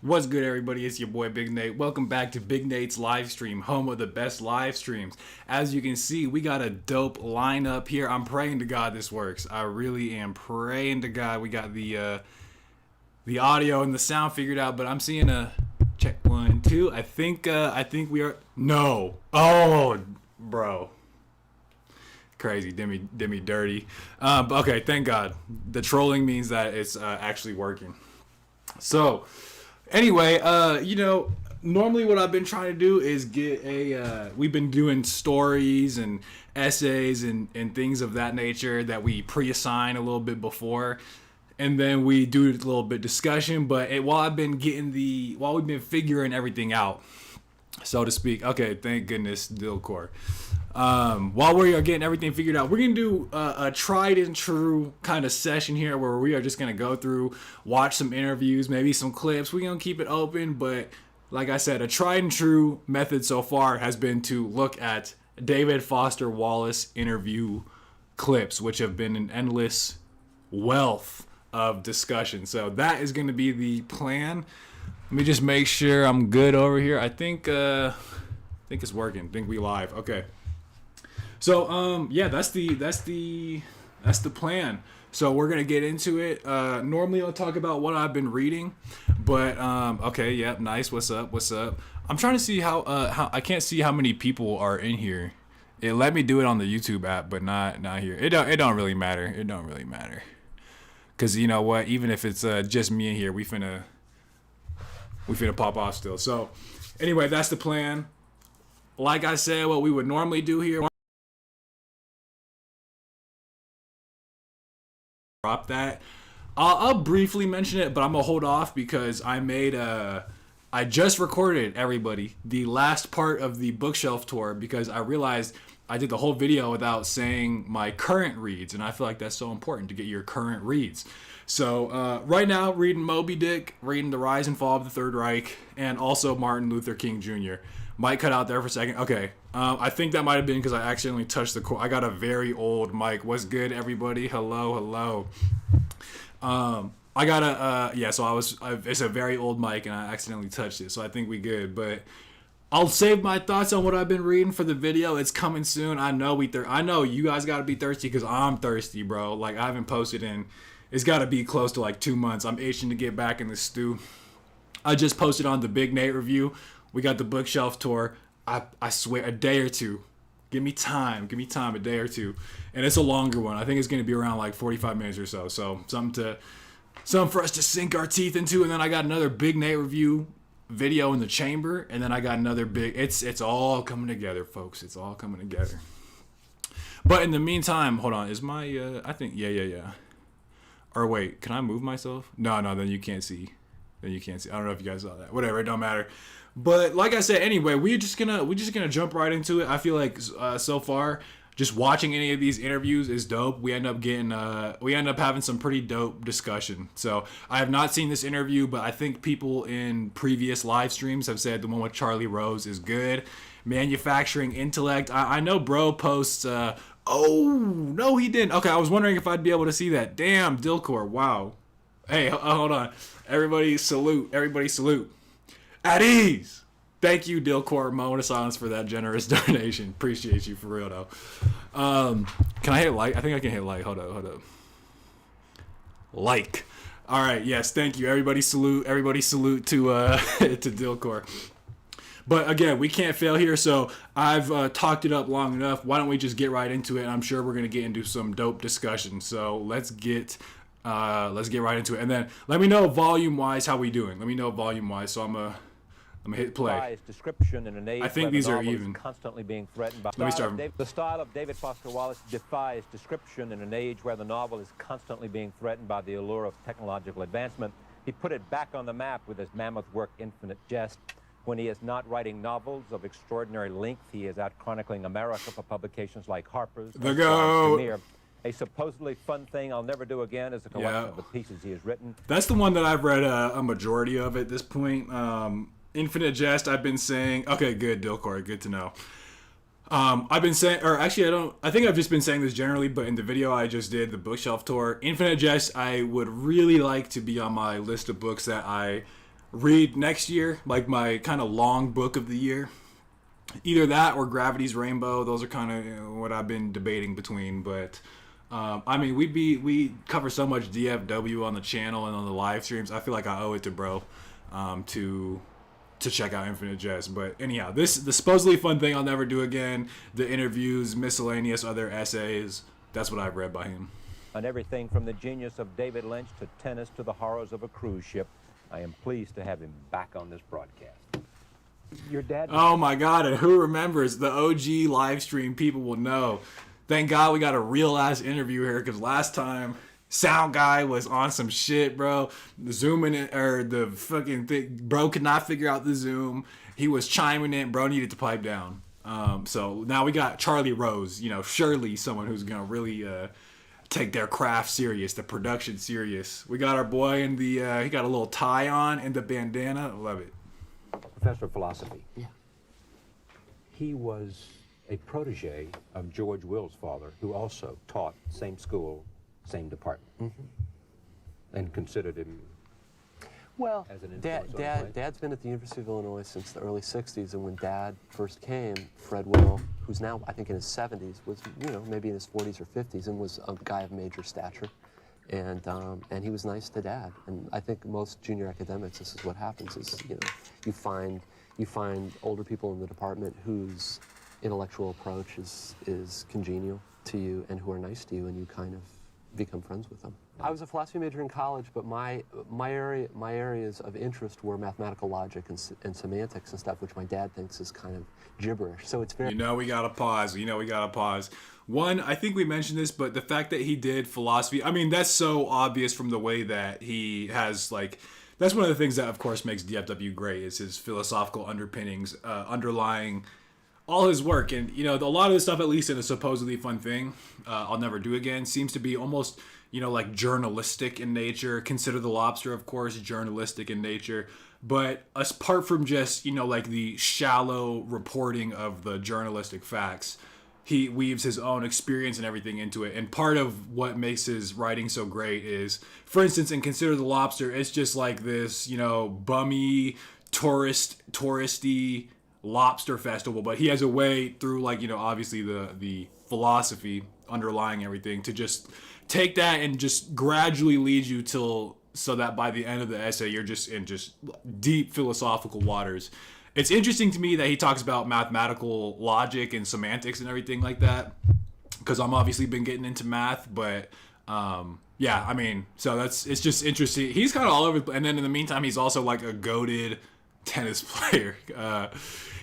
What's good, everybody? It's your boy Big Nate. Welcome back to Big Nate's live stream, home of the best live streams. As you can see, we got a dope lineup here. I'm praying to God this works. I really am praying to God we got the audio and the sound figured out. But I'm seeing a check 1, 2. I think we are. No. Oh, bro. Crazy, did me dirty. But okay, thank God. The trolling means that it's actually working. So, anyway, normally what I've been trying to do is get we've been doing stories and essays and things of that nature that we pre-assign a little bit before. And then we do a little bit discussion, but while we've been figuring everything out, so to speak. Okay, thank goodness, Dilcor. While we are getting everything figured out, we're gonna do a tried and true kind of session here where we are just gonna go through, watch some interviews, maybe some clips. We're gonna keep it open, but like I said, a tried and true method so far has been to look at David Foster Wallace interview clips, which have been an endless wealth of discussion. So that is going to be the plan. Let me just make sure I'm good over here. I think it's working. I think we live. Okay. So yeah, that's the plan. So we're gonna get into it. Normally I'll talk about what I've been reading, but okay, yep, nice. What's up? What's up? I'm trying to see how I can't see how many people are in here. It let me do it on the YouTube app, but not here. It don't really matter. It don't really matter. Cause you know what? Even if it's just me in here, we finna pop off still. So anyway, that's the plan. Like I said, what we would normally do here. Drop that. I'll briefly mention it, but I'm gonna hold off because I just recorded, everybody, the last part of the bookshelf tour because I realized I did the whole video without saying my current reads, and I feel like that's so important to get your current reads. So right now, reading Moby Dick, reading The Rise and Fall of the Third Reich, and also Martin Luther King Jr. Might cut out there for a second. Okay. I think that might have been because I accidentally touched the cord. I got a very old mic. What's good, everybody? Hello, hello. I got yeah. So it's a very old mic, and I accidentally touched it. So I think we good. But I'll save my thoughts on what I've been reading for the video. It's coming soon. I know I know you guys got to be thirsty because I'm thirsty, bro. Like I haven't posted in. It's got to be close to like 2 months. I'm itching to get back in the stew. I just posted on the Big Nate review. We got the bookshelf tour. I swear, a day or two. Give me time. Give me time, a day or two. And it's a longer one. I think it's going to be around like 45 minutes or so. So something for us to sink our teeth into. And then I got another Big Nate review video in the chamber. And then I got another big. It's all coming together, folks. It's all coming together. But in the meantime, hold on. Is my I think yeah. Or wait, can I move myself? No, then you can't see. Then you can't see. I don't know if you guys saw that. Whatever, it don't matter. But like I said, anyway, we're just gonna jump right into it. I feel like so far, just watching any of these interviews is dope. We end up having some pretty dope discussion. So I have not seen this interview, but I think people in previous live streams have said the one with Charlie Rose is good. Manufacturing intellect. I know bro posts. Oh no, he didn't. Okay, I was wondering if I'd be able to see that. Damn, Dilcor. Wow. Hey, hold on. Everybody salute. Everybody salute. At ease. Thank you, Dilcor. Moment of silence for that generous donation. Appreciate you for real though. Can I hit like? I think I can hit like. Hold up. Like. All right. Yes. Thank you. Everybody salute. Everybody salute to to Dilcor. But again, we can't fail here. So I've talked it up long enough. Why don't we just get right into it? I'm sure we're gonna get into some dope discussion. So let's get right into it, and then let me know volume wise how we doing. Let me know volume wise. So I'm gonna hit play. Description in an age I think these are even. Constantly being threatened by Let me start. The style of David Foster Wallace defies description in an age where the novel is constantly being threatened by the allure of technological advancement. He put it back on the map with his mammoth work, Infinite Jest. When he is not writing novels of extraordinary length, he is out chronicling America for publications like Harper's. The GOAT. A supposedly fun thing I'll never do again is a collection of the pieces he has written. That's the one that I've read a majority of at this point. Infinite Jest, I've been saying. Okay, good, Dilcor, good to know. I've been saying, or actually, I think I've just been saying this generally, but in the video I just did, the bookshelf tour, Infinite Jest, I would really like to be on my list of books that I read next year, like my kind of long book of the year. Either that or Gravity's Rainbow. Those are kind of what I've been debating between. But I mean, we cover so much DFW on the channel and on the live streams. I feel like I owe it to bro to check out Infinite Jest. But anyhow, the supposedly fun thing I'll never do again. The interviews, miscellaneous other essays. That's what I've read by him. On everything from the genius of David Lynch to tennis to the horrors of a cruise ship, I am pleased to have him back on this broadcast. Your dad... Oh my God, and who remembers the OG live stream? People will know. Thank God we got a real ass interview here, because last time sound guy was on some shit, bro. The zooming in, or the fucking thing, bro could not figure out the zoom. He was chiming in, bro needed to pipe down. So now we got Charlie Rose, surely someone who's gonna really take their craft serious, the production serious. We got our boy in the he got a little tie on and the bandana. Love it. Professor of philosophy. Yeah. He was a protege of George Will's father, who also taught same school, same department, and considered him. Well, as an influence on life. Dad's been at the University of Illinois since the early '60s, and when Dad first came, Fred Will, who's now I think in his 70s, was maybe in his 40s or 50s, and was a guy of major stature. And he was nice to Dad. And I think most junior academics, this is what happens: is you find older people in the department whose intellectual approach is congenial to you and who are nice to you, and you kind of become friends with them. I was a philosophy major in college, but my areas of interest were mathematical logic and semantics and stuff, which my dad thinks is kind of gibberish. So it's very... we gotta pause. One, I think we mentioned this, but the fact that he did philosophy, I mean, that's so obvious from the way that he has, like, that's one of the things that, of course, makes DFW great, is his philosophical underpinnings, underlying all his work. And, a lot of the stuff, at least in a supposedly fun thing, I'll never do again, seems to be almost, like journalistic in nature. Consider the Lobster, of course, journalistic in nature. But apart from just, like the shallow reporting of the journalistic facts, he weaves his own experience and everything into it. And part of what makes his writing so great is, for instance, in Consider the Lobster, it's just like this, bummy, touristy lobster festival. But he has a way through, like, obviously the philosophy underlying everything to just take that and just gradually lead you so that by the end of the essay, you're just in just deep philosophical waters. It's interesting to me that he talks about mathematical logic and semantics and everything like that, because I'm obviously been getting into math, but yeah, I mean, so it's just interesting. He's kind of all over, and then in the meantime, he's also like a goated tennis player.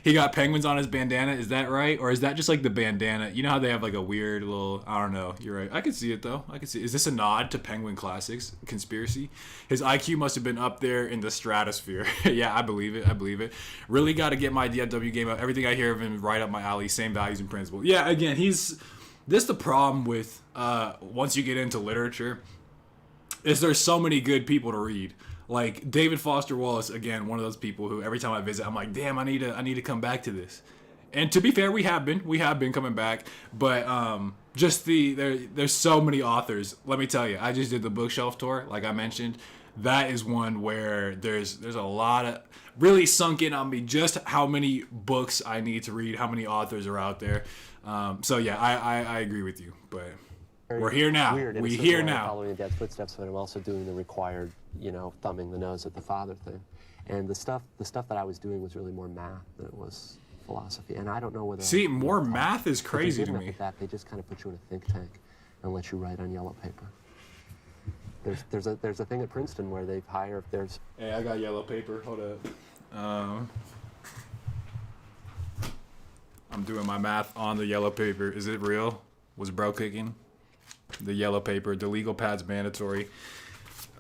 He got penguins on his bandana, is that right? Or is that just like the bandana? You know how they have like a weird little, I don't know, you're right. I can see it though. Is this a nod to Penguin Classics conspiracy? His IQ must have been up there in the stratosphere. Yeah, I believe it. Really got to get my DFW game up. Everything I hear of him right up my alley, same values and principles. Yeah, again, this the problem with once you get into literature, is there's so many good people to read. Like David Foster Wallace, again, one of those people who every time I visit, I'm like, damn, I need to come back to this. And to be fair, we have been coming back, but just there's so many authors. Let me tell you, I just did the bookshelf tour, like I mentioned. That is one where there's a lot of really sunk in on me just how many books I need to read, how many authors are out there. So yeah, I agree with you, but we're here now. We're here now. Following in Dad's footsteps, but I'm also doing the required, thumbing the nose at the father thing. And the stuff that I was doing was really more math than it was philosophy. And I don't know whether... See, more math is crazy to me. That, they just kind of put you in a think tank and let you write on yellow paper. There's a thing at Princeton where they hire, if there's... Hey, I got yellow paper. Hold up. I'm doing my math on the yellow paper. Is it real? Was bro kicking? The yellow paper, the legal pad's mandatory.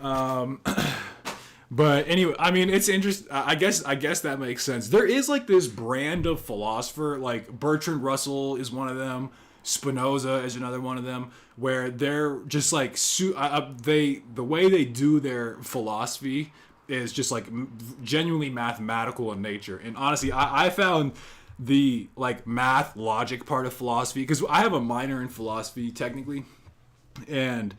But anyway, I mean, it's interesting. I guess that makes sense. There is like this brand of philosopher, like Bertrand Russell is one of them. Spinoza is another one of them, where they're just like the way they do their philosophy is just like genuinely mathematical in nature. And honestly, I found the like math logic part of philosophy, because I have a minor in philosophy technically, and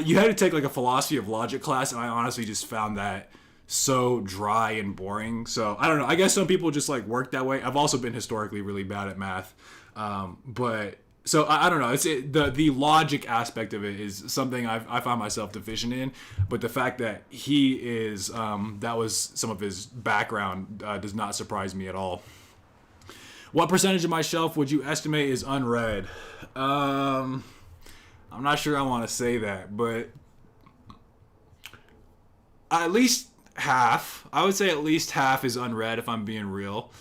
you had to take like a philosophy of logic class, and I honestly just found that so dry and boring. So I don't know. I guess some people just like work that way. I've also been historically really bad at math, but so I don't know. The logic aspect of it is something I find myself deficient in. But the fact that he is that was some of his background does not surprise me at all. What percentage of my shelf would you estimate is unread? I'm not sure I want to say that, but at least half. I would say at least half is unread if I'm being real.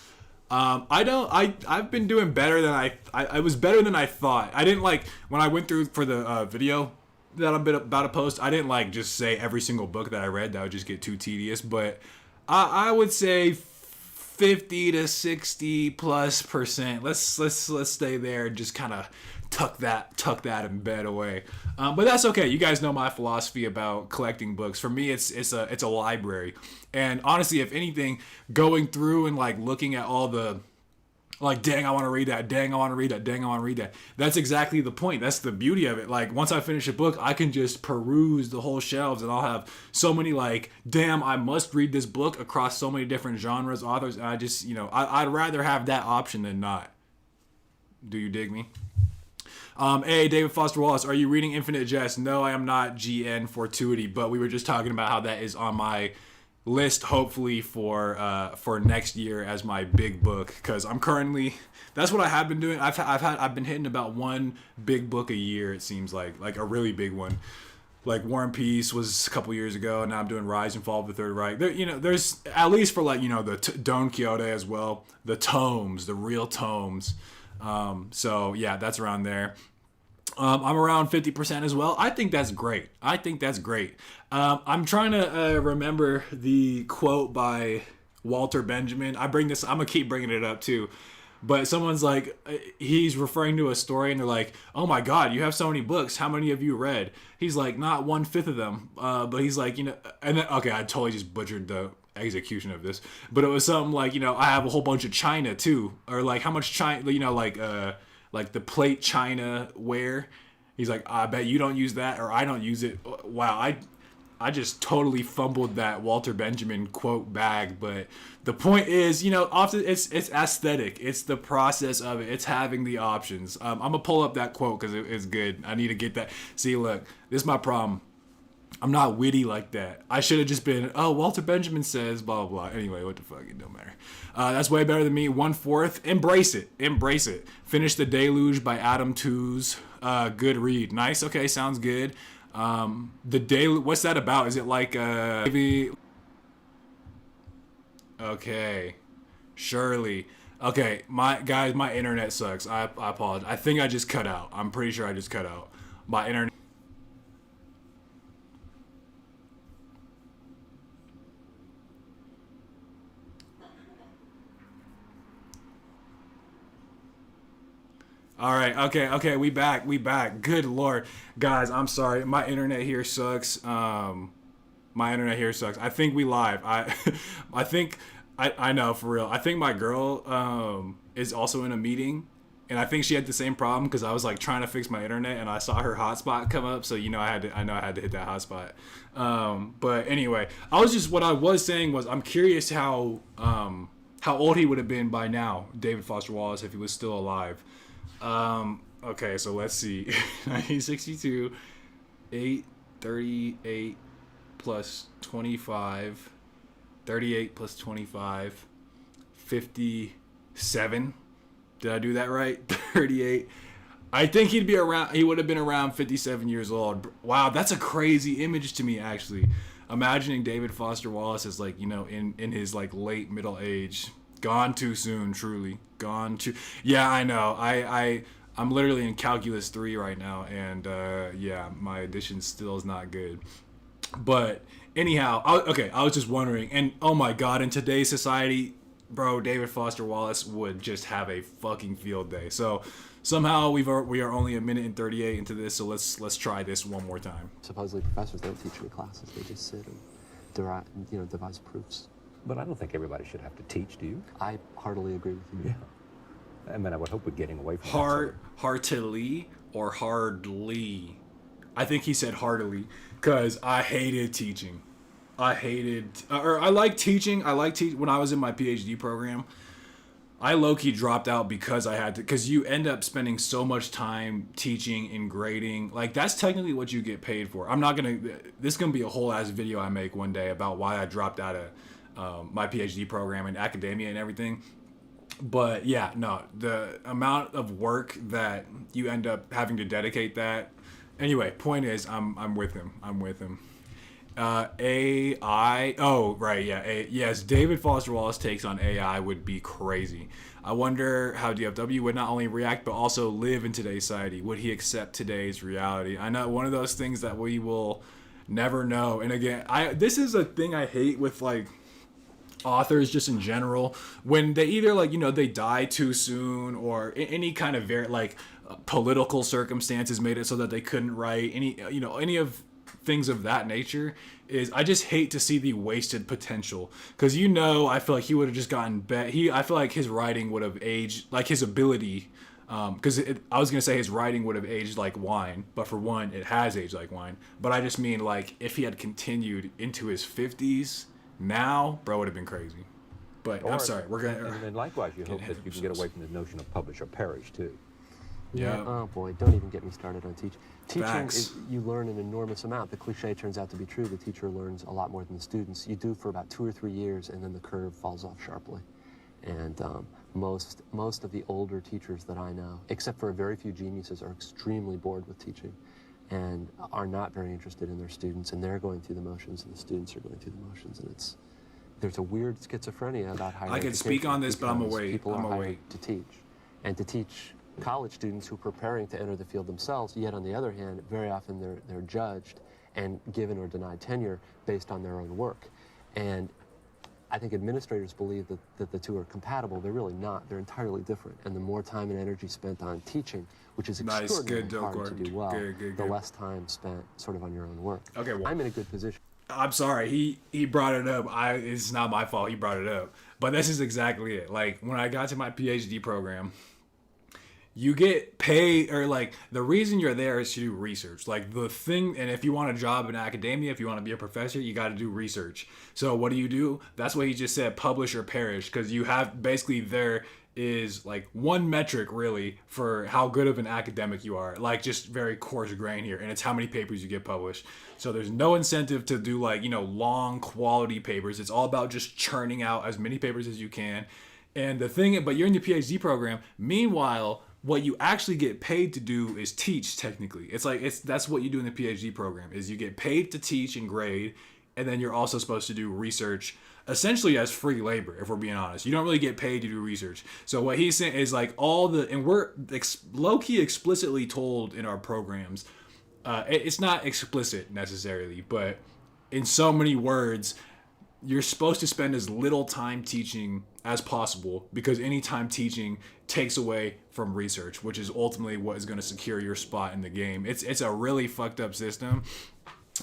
I've been doing better than I was better than I thought. I didn't like when I went through for the video that I'm about to post. I didn't like just say every single book that I read. That would just get too tedious. But I would say 50 to 60+%. Let's stay there. Just kind of tuck that in bed away. But that's okay. You guys know my philosophy about collecting books. For me, it's a library. And honestly, if anything, going through and like looking at all the like, dang, I want to read that. Dang, I want to read that. Dang, I want to read that. That's exactly the point. That's the beauty of it. Like, once I finish a book, I can just peruse the whole shelves, and I'll have so many like, damn, I must read this book across so many different genres, authors. And I just, I'd rather have that option than not. Do you dig me? Hey, David Foster Wallace, are you reading Infinite Jest? No, I am not, GN Fortuity, but we were just talking about how that is on my list, hopefully for next year as my big book, because I'm currently, that's what I have been doing. I've been hitting about one big book a year. It seems like a really big one. Like War and Peace was a couple years ago, and now I'm doing Rise and Fall of the Third Reich. There's at least for like the Don Quixote as well, the tomes, the real tomes. So yeah, that's around there. I'm around 50% as well. I think that's great. I'm trying to remember the quote by Walter Benjamin. I'm gonna keep bringing it up too. But someone's like, he's referring to a story, and they're like, "Oh my God, you have so many books. How many have you read?" He's like, "Not 1/5 of them." But he's like, and then, okay, I totally just butchered the execution of this, but it was something like, I have a whole bunch of china too, or like how much china, like the plate china ware. He's like, I bet you don't use that, or I don't use it. Wow, I just totally fumbled that Walter Benjamin quote bag. But the point is, often it's aesthetic. It's the process of it. It's having the options. I'm gonna pull up that quote because it's good. I need to get that. See, look, this is my problem. I'm not witty like that. I should have just been, Walter Benjamin says, blah, blah, blah. Anyway, what the fuck? It don't matter. That's way better than me. 1/4. Embrace it. Finish The Deluge by Adam Tooze. Good read. Nice. Okay, sounds good. The Deluge, what's that about? Is it like maybe? Okay. Surely. Okay, my internet sucks. I apologize. I think I just cut out. I'm pretty sure I just cut out. My internet. All right, okay, we back. Good Lord. Guys, I'm sorry. My internet here sucks. I think we live. I think, I know, for real. I think my girl is also in a meeting, and I think she had the same problem because I was like trying to fix my internet, and I saw her hotspot come up, so I had to hit that hotspot. But anyway, what I was saying was I'm curious how old he would have been by now, David Foster Wallace, if he was still alive. Okay, so let's see. 1962, 838 plus 25, 38 plus 25, 57. Did I do that right? 38. I think he would have been around 57 years old. Wow, that's a crazy image to me, actually. Imagining David Foster Wallace as like, in his like late middle age. Gone too soon, truly. Yeah, I know. I'm literally in Calculus 3 right now, and yeah, my addition still is not good. But anyhow, I was just wondering, and oh my God, in today's society, bro, David Foster Wallace would just have a fucking field day. So somehow we are only a minute and 38 into this, so let's try this one more time. Supposedly professors don't teach any classes; they just sit and devise proofs. But I don't think everybody should have to teach, do you? I heartily agree with you. Yeah. I mean, I would hope we're getting away from heartily or hardly. I think he said heartily because I hated teaching. I hated, or I like teaching. When I was in my PhD program. I low-key dropped out because I had to, because you end up spending so much time teaching and grading. Like, that's technically what you get paid for. I'm not going to, this is going to be a whole ass video I make one day about why I dropped out of my PhD program in academia and everything. But yeah, no, the amount of work that you end up having to dedicate that. Anyway, point is, I'm with him. I'm with him. AI. Oh, right. Yeah. Yes. David Foster Wallace takes on AI would be crazy. I wonder how DFW would not only react but also live in today's society. Would he accept today's reality? I know one of those things that we will never know. And again, this is a thing I hate with like authors just in general, when they either like, they die too soon, or any kind of political circumstances made it so that they couldn't write any of things of that nature. Is I just hate to see the wasted potential, because I feel like he would have just gotten I feel like his writing would have aged, like his ability, because I was gonna say his writing would have aged like wine, but for one, it has aged like wine. But I just mean, like, if he had continued into his 50s now, bro, would have been crazy. But I'm sorry, we're gonna. And likewise, you hope that you can get away from the notion of publish or perish too. Yeah. Oh boy, don't even get me started on teaching. Facts. You learn an enormous amount. The cliche turns out to be true. The teacher learns a lot more than the students. You do for about 2 or 3 years, and then the curve falls off sharply. And most of the older teachers that I know, except for a very few geniuses, are extremely bored with teaching, and are not very interested in their students. And they're going through the motions, and the students are going through the motions. And there's a weird schizophrenia about higher education. I could speak on this, but I'm away. People are hired to teach, and to teach college students who are preparing to enter the field themselves. Yet on the other hand, very often they're judged and given or denied tenure based on their own work. And I think administrators believe that the two are compatible. They're really not. They're entirely different. And the more time and energy spent on teaching, which is extraordinarily hard to do well, the less time spent sort of on your own work. Okay, well, I'm in a good position. I'm sorry. He brought it up. It's not my fault. He brought it up. But this is exactly it. Like, when I got to my PhD program, you get paid, or like the reason you're there is to do research. Like the thing, and if you want a job in academia, if you want to be a professor, you got to do research. So what do? That's what he just said, publish or perish, because you have basically, there is like one metric really for how good of an academic you are, like just very coarse grain here, and it's how many papers you get published. So there's no incentive to do like, long quality papers. It's all about just churning out as many papers as you can. And the thing, but you're in the PhD program. Meanwhile, what you actually get paid to do is teach. Technically, that's what you do in the PhD program, is you get paid to teach and grade, and then you're also supposed to do research, essentially as free labor. If we're being honest, you don't really get paid to do research. So what he's saying is like and we're low-key explicitly told in our programs, it's not explicit necessarily, but in so many words, you're supposed to spend as little time teaching as possible, because any time teaching takes away from research, which is ultimately what is going to secure your spot in the game. It's a really fucked up system.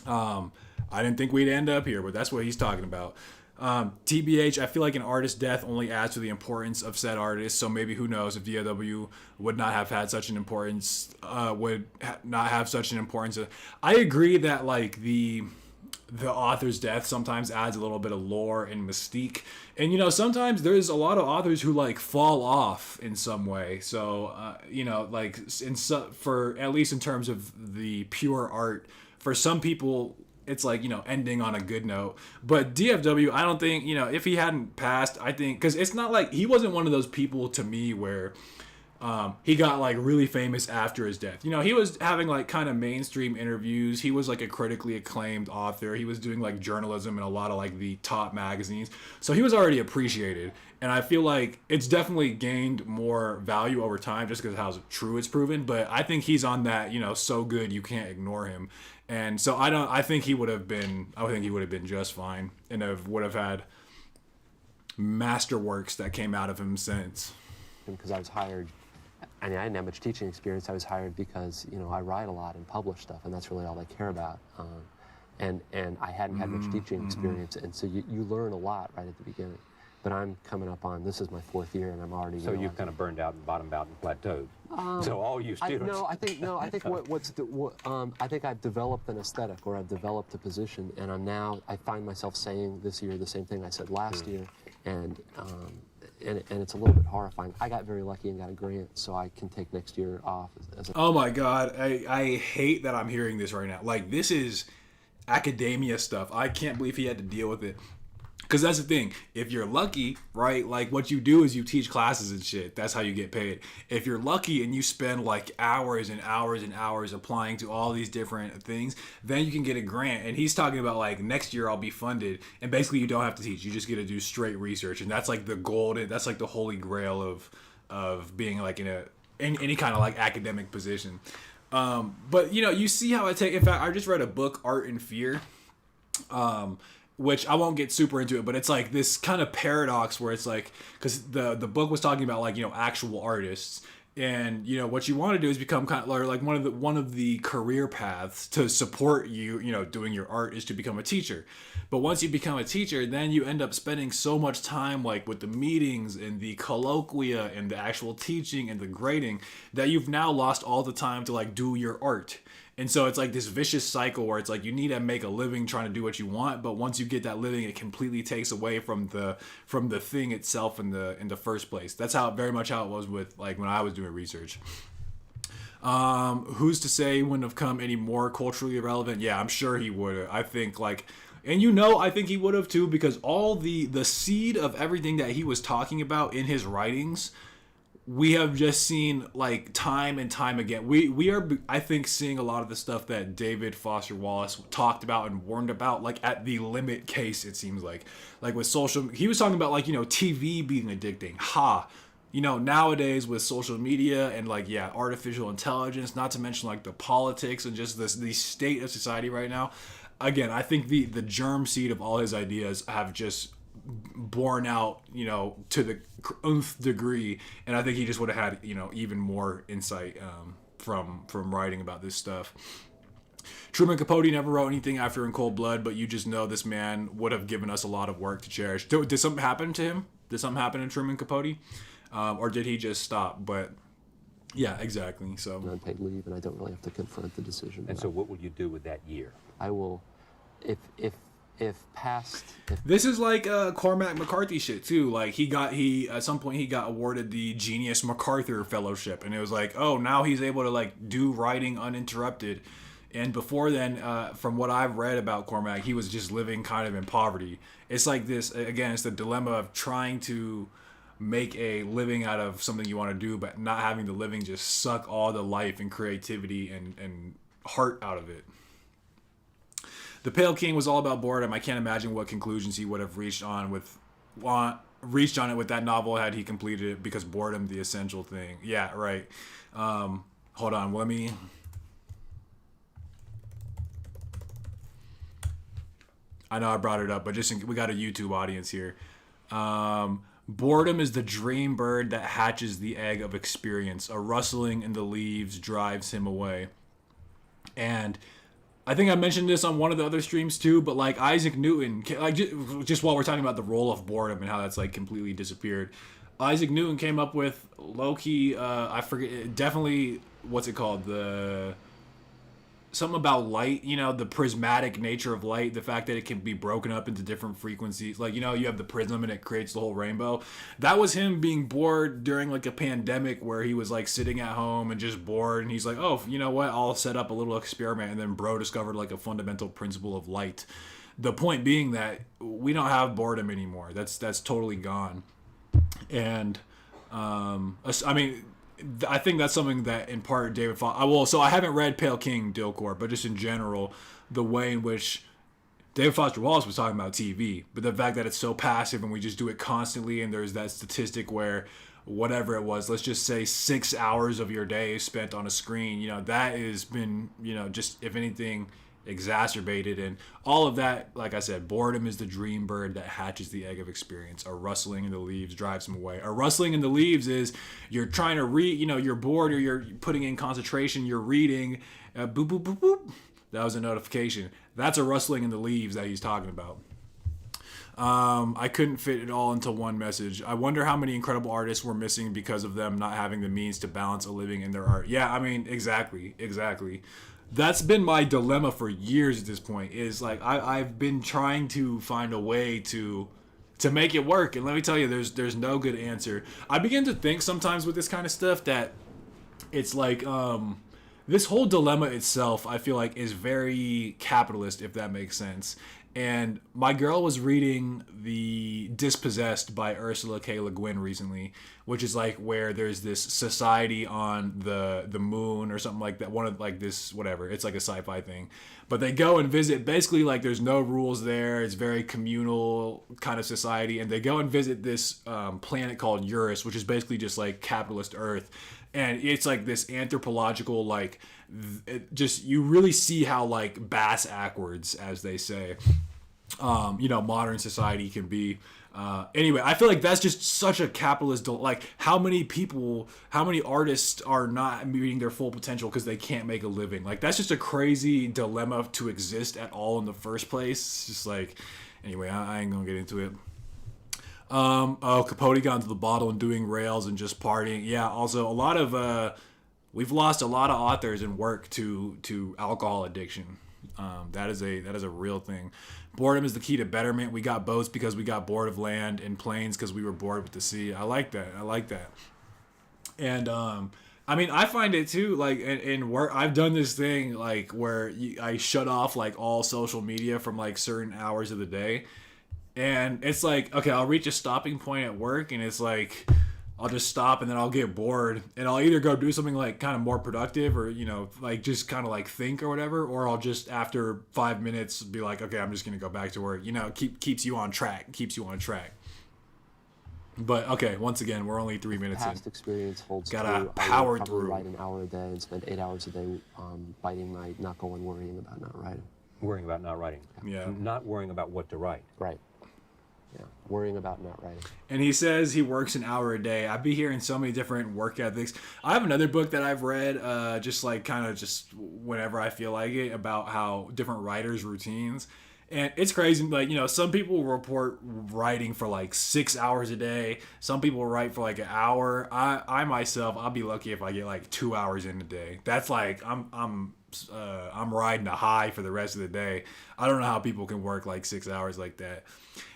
I didn't think we'd end up here, but that's what he's talking about. TBH, I feel like an artist's death only adds to the importance of said artist, so maybe who knows if DFW would not have had such an importance, not have such an importance. I agree that like the author's death sometimes adds a little bit of lore and mystique, and sometimes there's a lot of authors who like fall off in some way. So like for at least in terms of the pure art, for some people it's like ending on a good note. But DFW, I don't think if he hadn't passed, I think, because it's not like he wasn't one of those people to me where he got like really famous after his death. He was having like kind of mainstream interviews. He was like a critically acclaimed author. He was doing like journalism in a lot of like the top magazines. So he was already appreciated. And I feel like it's definitely gained more value over time just because of how true it's proven. But I think he's on that, so good you can't ignore him. And so I think he would have been just fine, and would have had masterworks that came out of him since. Because I was hired. I didn't have much teaching experience. I was hired because, I write a lot and publish stuff, and that's really all I care about. And I hadn't had much teaching experience, and so you learn a lot right at the beginning. but I'm coming up on, this is my 4th year, and I'm already. So you've kind of burned out and bottomed out and plateaued. So all you students. I think I think I've developed an aesthetic, or I've developed a position, and I find myself saying this year the same thing I said last year, and it's a little bit horrifying. I got very lucky and got a grant, so I can take next year off. Oh my God, I hate that I'm hearing this right now. Like, this is academia stuff. I can't believe he had to deal with it. Because that's the thing. If you're lucky, right, like what you do is you teach classes and shit. That's how you get paid. If you're lucky and you spend like hours and hours and hours applying to all these different things, then you can get a grant. And he's talking about like next year I'll be funded. And basically you don't have to teach. You just get to do straight research. And that's like the golden, that's like the holy grail of being like in any kind of like academic position. But you see how I take, in fact, I just read a book, Art and Fear. Which I won't get super into it, but it's like this kind of paradox where it's like, because the book was talking about like, actual artists, and what you want to do is become kind of like one of the career paths to support you, doing your art is to become a teacher. But once you become a teacher, then you end up spending so much time like with the meetings and the colloquia and the actual teaching and the grading that you've now lost all the time to like do your art. And so it's like this vicious cycle where it's like you need to make a living trying to do what you want, but once you get that living, it completely takes away from the thing itself in the first place. That's very much how it was with like when I was doing research. Who's to say he wouldn't have come any more culturally irrelevant? Yeah, I'm sure he would have. I think like, and I think he would have too, because all the seed of everything that he was talking about in his writings, we have just seen like time and time again. We are, I think, seeing a lot of the stuff that David Foster Wallace talked about and warned about, like at the limit case, it seems like with social, he was talking about like, TV being addicting. Nowadays with social media and like, artificial intelligence, not to mention like the politics and just the state of society right now. Again, I think the germ seed of all his ideas have just borne out, to the nth degree, and I think he just would have had, even more insight from writing about this stuff. Truman Capote never wrote anything after In Cold Blood, but you just know this man would have given us a lot of work to cherish. Did something happen to him? Did something happen to Truman Capote? Or did he just stop? But yeah, exactly. So unpaid leave, and I don't really have to confront the decision. And so what will you do with that year? I will, if this is like Cormac McCarthy shit too. Like he at some point he got awarded the Genius MacArthur Fellowship, and it was like, oh, now he's able to like do writing uninterrupted. And before then, from what I've read about Cormac, he was just living kind of in poverty. It's like this again. It's the dilemma of trying to make a living out of something you want to do, but not having the living just suck all the life and creativity and heart out of it. The Pale King was all about boredom. I can't imagine what conclusions he would have reached on it with that novel had he completed it, because boredom, the essential thing. Yeah, right. Hold on, let me... I know I brought it up, but we got a YouTube audience here. Boredom is the dream bird that hatches the egg of experience. A rustling in the leaves drives him away. And I think I mentioned this on one of the other streams too, but like Isaac Newton, like just while we're talking about the role of boredom and how that's like completely disappeared, Isaac Newton came up with low-key, I forget, definitely, what's it called? Something about light, the prismatic nature of light, the fact that it can be broken up into different frequencies. Like, you have the prism and it creates the whole rainbow. That was him being bored during like a pandemic where he was like sitting at home and just bored. And he's like, oh, you know what? I'll set up a little experiment. And then bro discovered like a fundamental principle of light. The point being that we don't have boredom anymore. That's totally gone. And, I think that's something that in part David Foster... So I haven't read Pale King Dilcor, but just in general, the way in which David Foster Wallace was talking about TV, but the fact that it's so passive and we just do it constantly, and there's that statistic where whatever it was, let's just say 6 hours of your day is spent on a screen, that has been, just, if anything, exacerbated. And all of that, like I said, boredom is the dream bird that hatches the egg of experience. A rustling in the leaves drives him away. A rustling in the leaves is you're trying to read, you're bored or you're putting in concentration, you're reading, boop, boop, boop, boop. That was a notification. That's a rustling in the leaves that he's talking about. I couldn't fit it all into one message. I wonder how many incredible artists were missing because of them not having the means to balance a living in their art. Yeah, I mean, exactly. That's been my dilemma for years at this point. Is like I've been trying to find a way to make it work, and let me tell you, there's no good answer. I begin to think sometimes with this kind of stuff that it's like this whole dilemma itself, I feel like, is very capitalist, if that makes sense. And my girl was reading The Dispossessed by Ursula K. Le Guin recently, which is like where there's this society on the moon or something like that. One of like this, whatever. It's like a sci-fi thing. But they go and visit, basically like there's no rules there. It's very communal kind of society. And they go and visit this planet called Eurus, which is basically just like capitalist Earth. And it's like this anthropological, like, just, you really see how like bass backwards, as they say, modern society can be. Anyway, I feel like that's just such a capitalist, like how many artists are not meeting their full potential because they can't make a living. Like that's just a crazy dilemma to exist at all in the first place. It's just like, anyway, I ain't gonna get into it. Capote got into the bottle and doing rails and just partying. Yeah, also a lot of we've lost a lot of authors and work to alcohol addiction. That is a real thing. Boredom is the key to betterment. We got boats because we got bored of land, and planes because we were bored with the sea. I like that. And I mean, I find it too, like in work, I've done this thing like where I shut off like all social media from like certain hours of the day. And it's like, okay, I'll reach a stopping point at work, and it's like, I'll just stop, and then I'll get bored, and I'll either go do something like kind of more productive, or like just kind of like think or whatever, or I'll just after 5 minutes be like, okay, I'm just gonna go back to work. Keeps you on track. But okay, once again, we're only 3 minutes in. Past experience holds Gotta true. power I would through. write an hour a day and spend 8 hours a day biting my knuckle and worrying about not writing. Worrying about not writing. Yeah. Not worrying about what to write. Right. Yeah, worrying about not writing. And he says he works an hour a day. I'd be hearing so many different work ethics. I have another book that I've read, just whenever I feel like it, about how different writers' routines. And it's crazy. Like, some people report writing for like 6 hours a day. Some people write for like an hour. I myself, I'll be lucky if I get like 2 hours in a day. That's like, I'm riding a high for the rest of the day. I don't know how people can work like 6 hours like that.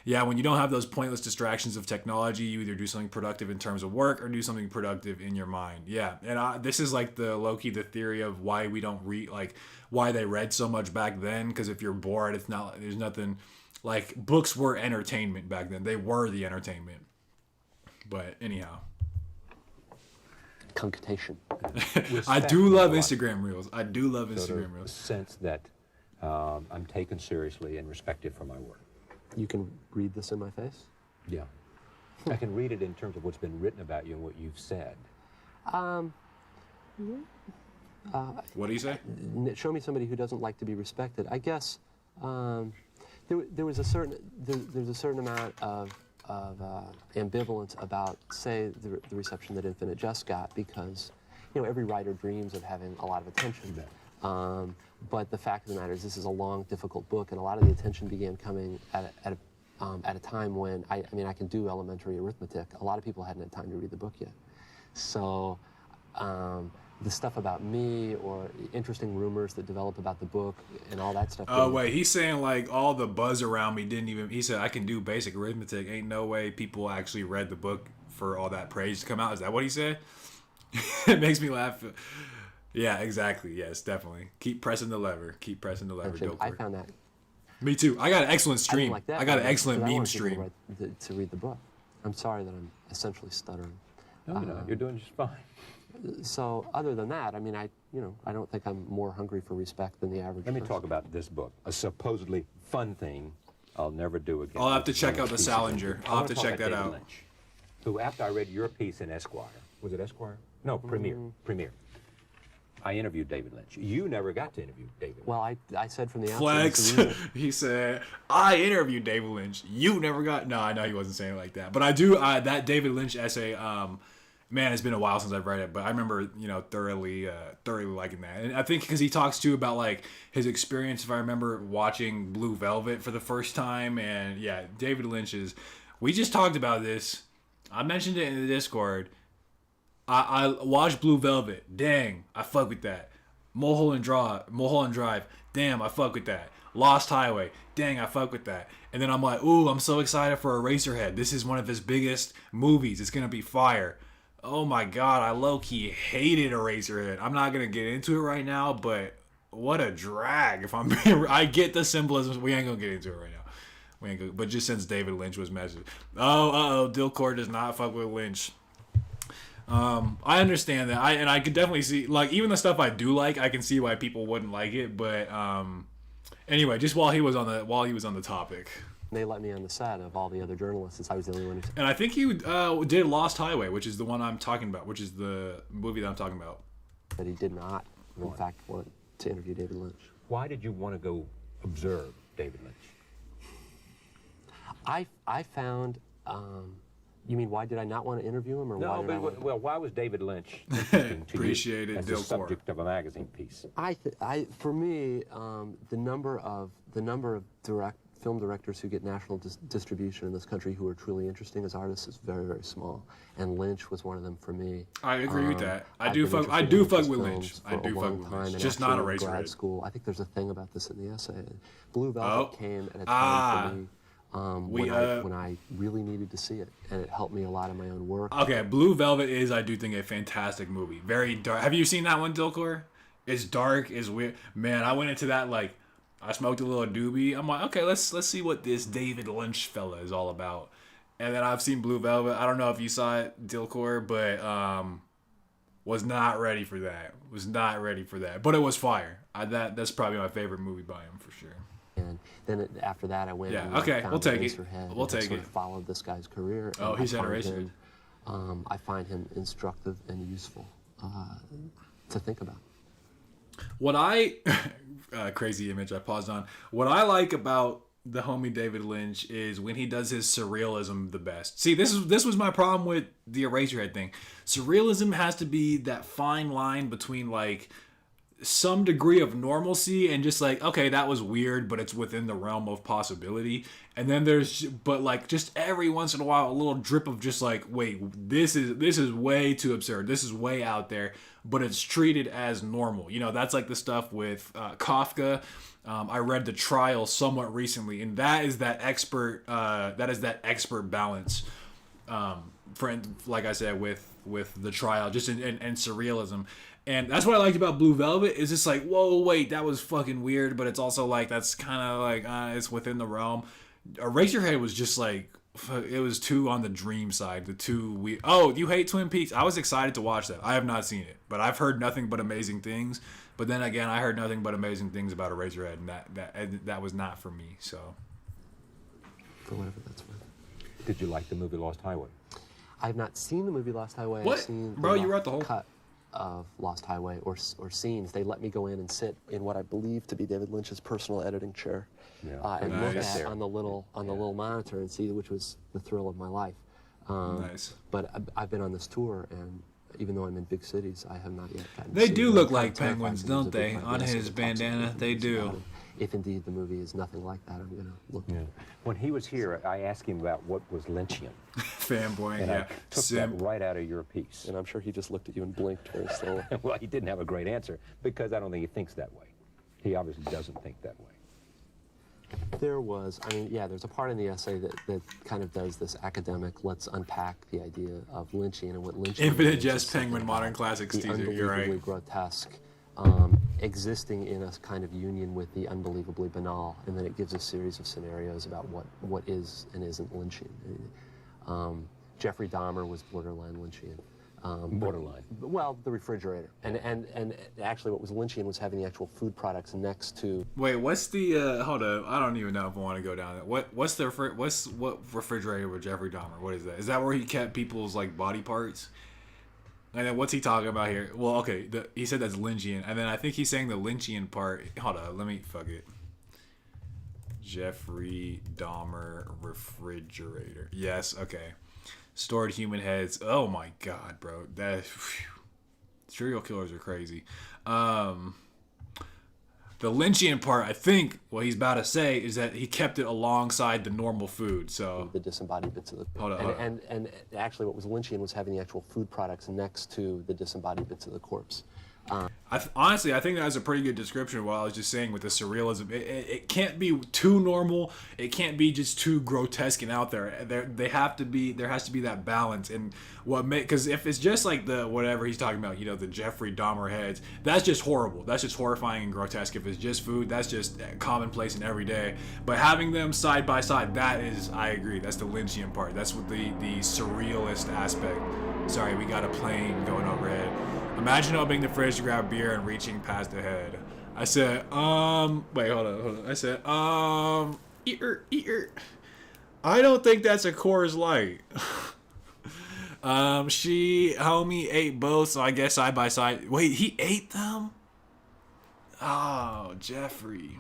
Yeah, when you don't have those pointless distractions of technology, you either do something productive in terms of work or do something productive in your mind. Yeah, and this is like the low-key, the theory of why we don't read, like why they read so much back then. Because if you're bored, there's nothing, like books were entertainment back then. They were the entertainment. But anyhow. Connotation. I do love Instagram Reels. The sense that I'm taken seriously and respected for my work. You can read this in my face? Yeah. I can read it in terms of what's been written about you and what you've said. What do you say? Show me somebody who doesn't like to be respected. I guess there's a certain amount of ambivalence about, say, the reception that Infinite Jest got, because every writer dreams of having a lot of attention. But the fact of the matter is, this is a long, difficult book, and a lot of the attention began coming at a time when I can do elementary arithmetic. A lot of people hadn't had time to read the book yet. So the stuff about me or interesting rumors that develop about the book and all that stuff. Oh, wait, he's saying like all the buzz around me didn't even, he said I can do basic arithmetic. Ain't no way people actually read the book for all that praise to come out. Is that what he said? It makes me laugh. Yeah, exactly. Yes, definitely. Keep pressing the lever. Go for I it. found that. Me too. I got an excellent stream. Like that, I got an but excellent I meme wanted people stream. to read the book. I'm sorry that I'm essentially stuttering. No, you're doing just fine. So other than that, I don't think I'm more hungry for respect than the average Let me person. talk about this book, a supposedly fun thing I'll never do again. I'll have to check out the Salinger. I'll have to check that David out. Lynch, who, after I read your piece in Esquire, was it Esquire? No, Premier. I interviewed David Lynch. You never got to interview David Lynch. Well, I said from the outset. Flex. He said, I interviewed David Lynch. You never got. No, I know he wasn't saying it like that. But I do. That David Lynch essay, Man, it's been a while since I've read it, but I remember, thoroughly liking that. And I think because he talks too about like his experience. If I remember watching Blue Velvet for the first time, and yeah, David Lynch is. We just talked about this. I mentioned it in the Discord. I watched Blue Velvet. Dang, I fuck with that. Mulholland Drive. Damn, I fuck with that. Lost Highway. Dang, I fuck with that. And then I'm like, ooh, I'm so excited for Eraserhead. This is one of his biggest movies. It's gonna be fire. Oh my god, I low-key hated Eraserhead. I'm not gonna get into it right now, but what a drag. If I'm being, I get the symbolism. We ain't gonna get into it right now. But just since David Lynch was messaged. Dilcourt does not fuck with Lynch. I understand that. I could definitely see, like, even the stuff I do like, I can see why people wouldn't like it. But anyway, just while he was on the topic, They let me on the set of all the other journalists since I was the only one who... And I think he did Lost Highway, which is the one I'm talking about, which is the movie that I'm talking about. That he did not, in fact, want to interview David Lynch. Why did you want to go observe David Lynch? I found... you mean, why did I not want to interview him, or why did I want... Well, why was David Lynch interesting to Appreciate you it, as the Dilcourt. subject of a magazine piece? For me, the number of film directors who get national distribution in this country who are truly interesting as artists is very, very small. And Lynch was one of them for me. I agree with that. I I've do been fuck interested with in Lynch. his I films do for a fuck long with time, Lynch. and Just not a actually in Eraserhead. grad school. I think there's a thing about this in the essay. Blue Velvet came at a time for me when I really needed to see it, and it helped me a lot in my own work. Okay, Blue Velvet is, I do think, a fantastic movie. Very dark. Have you seen that one, Dilcourt? It's dark. It's weird. Man, I went into that like I smoked a little doobie. I'm like, okay, let's see what this David Lynch fella is all about. And then I've seen Blue Velvet. I don't know if you saw it, Dilcourt, but was not ready for that. But it was fire. That's probably my favorite movie by him for sure. And then after that, I went and found we'll take it. Eraserhead, We'll take sort it. of followed this guy's career. Oh, and he's at Eraserhead. I find him instructive and useful to think about. What crazy image I paused on. What I like about the homie David Lynch is when he does his surrealism the best. See, this was my problem with the Eraserhead thing. Surrealism has to be that fine line between like some degree of normalcy and just like, okay, that was weird, but it's within the realm of possibility. And then but like just every once in a while, a little drip of just like, wait, this is way too absurd. This is way out there, but it's treated as normal. That's like the stuff with Kafka. I read The Trial somewhat recently, and that is that expert balance. Like I said, with The Trial, just in surrealism. And that's what I liked about Blue Velvet. Is just like, whoa, wait, that was fucking weird, but it's also like that's kind of like it's within the realm. Eraserhead was just like, it was too on the dream side. You hate Twin Peaks? I was excited to watch that. I have not seen it, but I've heard nothing but amazing things. But then again, I heard nothing but amazing things about Eraserhead, and that was not for me. So, For whatever that's worth. Did you like the movie Lost Highway? I have not seen the movie Lost Highway. What? I've seen Bro, you rough wrote the whole cut of Lost Highway or scenes. They let me go in and sit in what I believe to be David Lynch's personal editing chair, and look Nice. at on the little monitor and see, which was the thrill of my life. nice. But I've been on this tour, and even though I'm in big cities, I have not yet gotten to They see do it. look It like kinda penguins, terrifies me. don't There's a they? big On message his that talks bandana, about they things do. about it. If indeed the movie is nothing like that, I'm going to look. Yeah. When he was here, I asked him about what was Lynchian, Fanboy, and yeah. I took that right out of your piece. And I'm sure he just looked at you and blinked very slowly. Well, he didn't have a great answer because I don't think he thinks that way. He obviously doesn't think that way. There's a part in the essay that kind of does this academic, let's unpack the idea of Lynchian and what Lynchian Infinite is. Jest It's Penguin something Modern about Classics the teaser, you're right. unbelievably grotesque, existing in a kind of union with the unbelievably banal, and then it gives a series of scenarios about what is and isn't Lynchian. Jeffrey Dahmer was borderline Lynchian. Borderline. Well, the refrigerator, and actually, what was Lynchian was having the actual food products next to. Wait, what's the hold up? I don't even know if I want to go down that. What refrigerator with Jeffrey Dahmer? What is that? Is that where he kept people's like body parts? And then what's he talking about here? Well, okay, he said that's Lynchian, and then I think he's saying the Lynchian part. Hold up, let me fuck it. Jeffrey Dahmer refrigerator. Yes, okay. stored human heads. Oh my god, bro. Serial killers are crazy. The Lynchian part, I think, what he's about to say is that he kept it alongside the normal food. So the disembodied bits of the hold on. And actually, what was Lynchian was having the actual food products next to the disembodied bits of the corpse. Honestly, I think that was a pretty good description of what I was just saying with the surrealism. It can't be too normal. It can't be just too grotesque and out there. There has to be that balance. And because if it's just like the whatever he's talking about, the Jeffrey Dahmer heads, that's just horrible. That's just horrifying and grotesque. If it's just food, that's just commonplace and everyday. But having them side by side, that is, I agree. That's the Lynchian part. That's what the surrealist aspect. Sorry, we got a plane going overhead. Imagine opening the fridge to grab beer and reaching past the head. I said, wait, hold on. I said, eater. I don't think that's a Coors Light. Homie ate both, so I guess side by side. Wait, he ate them? Oh, Jeffrey.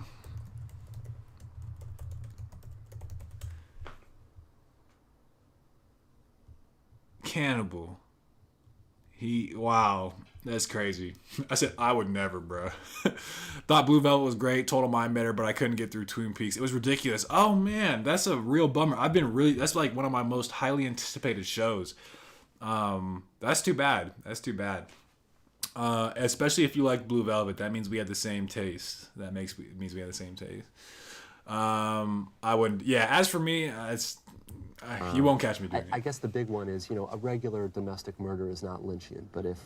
Cannibal. Wow, that's crazy. I said, I would never, bro. Thought Blue Velvet was great, Total Mind Bender, but I couldn't get through Twin Peaks. It was ridiculous. Oh, man, that's a real bummer. That's like one of my most highly anticipated shows. That's too bad. Especially if you like Blue Velvet, that means we had the same taste. Means we had the same taste. I wouldn't, as for me, you won't catch me doing it. I guess the big one is, a regular domestic murder is not Lynchian, but if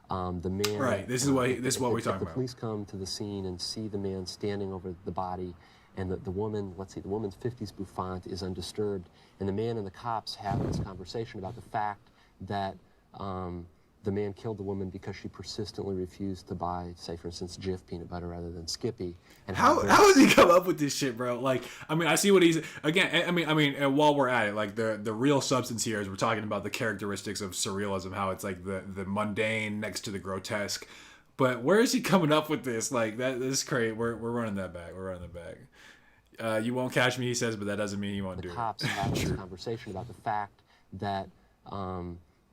the man... Right, this is what we're talking about. If the police come to the scene and see the man standing over the body, and the woman, let's see, the woman's 50s bouffant is undisturbed, and the man and the cops have this conversation about the fact that the man killed the woman because she persistently refused to buy, say, for instance, Jif peanut butter rather than Skippy. And how does he come up with this shit, bro? Like, I see what he's again. And while we're at it, like the real substance here is we're talking about the characteristics of surrealism, how it's like the mundane next to the grotesque. But where is he coming up with this? Like this is crazy. We're running that back. You won't catch me, he says, but that doesn't mean he won't do it. The cops have this conversation about the fact that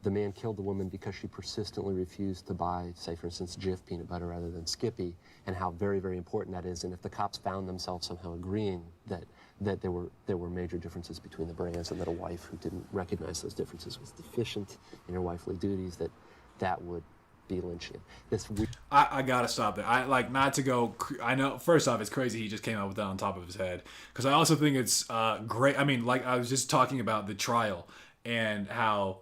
the man killed the woman because she persistently refused to buy, say, for instance, Jif peanut butter rather than Skippy, and how very, very important that is. And if the cops found themselves somehow agreeing that there were major differences between the brands, and that a wife who didn't recognize those differences was deficient in her wifely duties, that would be Lynchian. I gotta stop that. I know, first off, it's crazy he just came out with that on top of his head, because I also think it's great. I mean, like I was just talking about the trial and how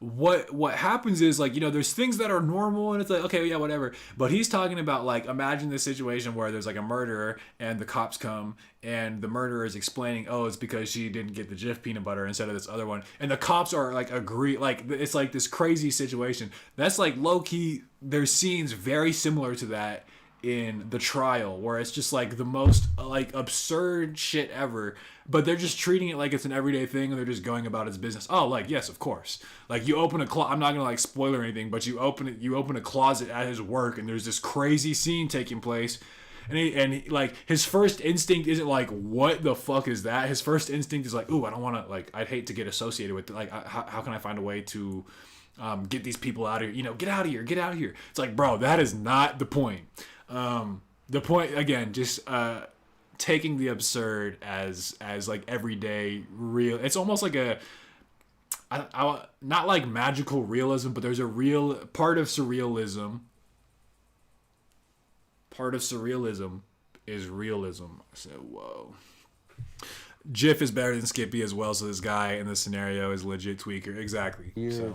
what happens is, like, there's things that are normal and it's like, okay, yeah, whatever. But he's talking about, like, imagine this situation where there's like a murderer and the cops come and the murderer is explaining, oh, it's because she didn't get the Jif peanut butter instead of this other one. And the cops are like, it's like this crazy situation. That's like low key. There's scenes very similar to that in the trial where it's just like the most like absurd shit ever, but they're just treating it like it's an everyday thing and they're just going about its business. Oh, like, yes, of course. Like, you open I'm not gonna like spoil or anything, but you open a closet at his work and there's this crazy scene taking place, and like his first instinct isn't like, what the fuck is that? His first instinct is like, ooh, I don't want to, like, I'd hate to get associated with it. Like, how can I find a way to get these people out of here? Get out of here. It's like, bro, that is not the point. The point, again, just taking the absurd as like everyday real. It's almost like not like magical realism, but there's a real part of surrealism. Part of surrealism is realism. I said, whoa. Jif is better than Skippy as well, so this guy in this scenario is legit tweaker. Exactly. Weird,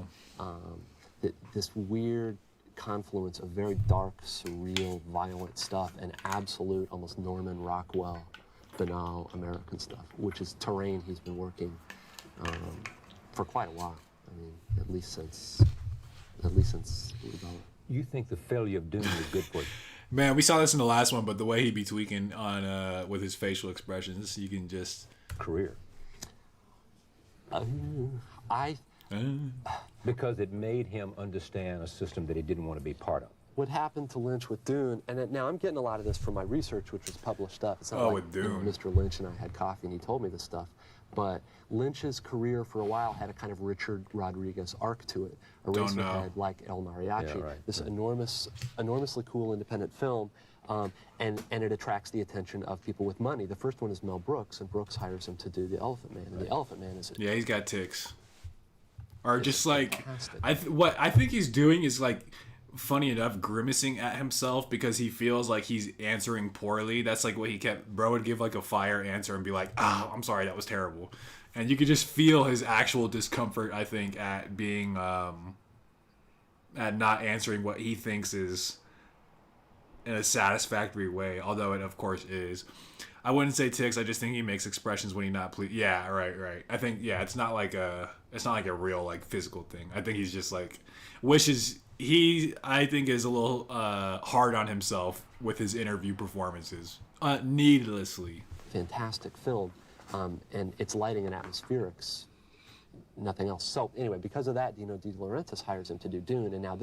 this weird confluence of very dark, surreal, violent stuff and absolute, almost Norman Rockwell, banal American stuff, which is terrain he's been working for quite a while. I mean, at least since Blue Velvet. You think the failure of Dune was good for you? Man, we saw this in the last one, but the way he be tweaking on with his facial expressions, you can just career. Because it made him understand a system that he didn't want to be part of. What happened to Lynch with Dune, and now I'm getting a lot of this from my research, which was published up. It's not like with Dune. Mr. Lynch and I had coffee and he told me this stuff. But Lynch's career for a while had a kind of Richard Rodriguez arc to it. Eraserhead, like El Mariachi, this enormously cool independent film, and it attracts the attention of people with money. The first one is Mel Brooks, and Brooks hires him to do The Elephant Man, and The Elephant Man is yeah, he's got tics. Or just like what I think he's doing is like, funny enough, grimacing at himself because he feels like he's answering poorly. That's like what he kept. Bro would give like a fire answer and be like, "Oh, I'm sorry, that was terrible," and you could just feel his actual discomfort. I think at being at not answering what he thinks is in a satisfactory way, although it of course is. I wouldn't say tics. I just think he makes expressions when he's not pleased. Yeah, right. I think it's not like a real like physical thing. I think he's just like wishes. I think is a little hard on himself with his interview performances, needlessly. Fantastic film, and its lighting and atmospherics, nothing else. So anyway, because of that, De Laurentiis hires him to do Dune, and now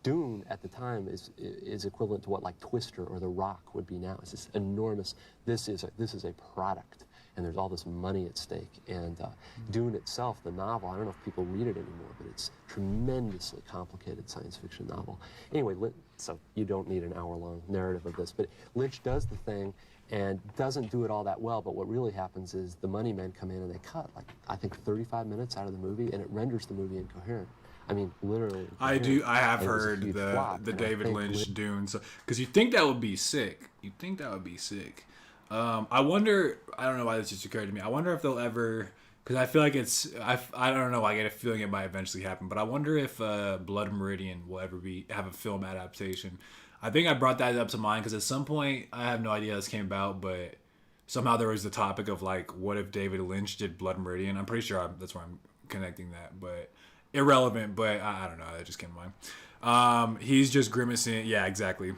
Dune at the time is equivalent to what like Twister or The Rock would be now. It's this enormous. This is a product, and there's all this money at stake. And Dune itself, the novel, I don't know if people read it anymore, but it's tremendously complicated science fiction novel. Anyway, so you don't need an hour-long narrative of this, but Lynch does the thing and doesn't do it all that well, but what really happens is the money men come in and they cut, like, I think 35 minutes out of the movie, and it renders the movie incoherent. I mean, literally. I have heard the David Lynch Dune, because you think that would be sick. I wonder, I don't know why this just occurred to me. I wonder if they'll ever, because I feel like I don't know, I get a feeling it might eventually happen, but I wonder if Blood Meridian will ever have a film adaptation. I think I brought that up to mind because at some point, I have no idea how this came about, but somehow there was the topic of like, what if David Lynch did Blood Meridian? I'm pretty sure that's where I'm connecting that, but irrelevant, but I don't know, that just came to mind. He's just grimacing. Yeah, exactly.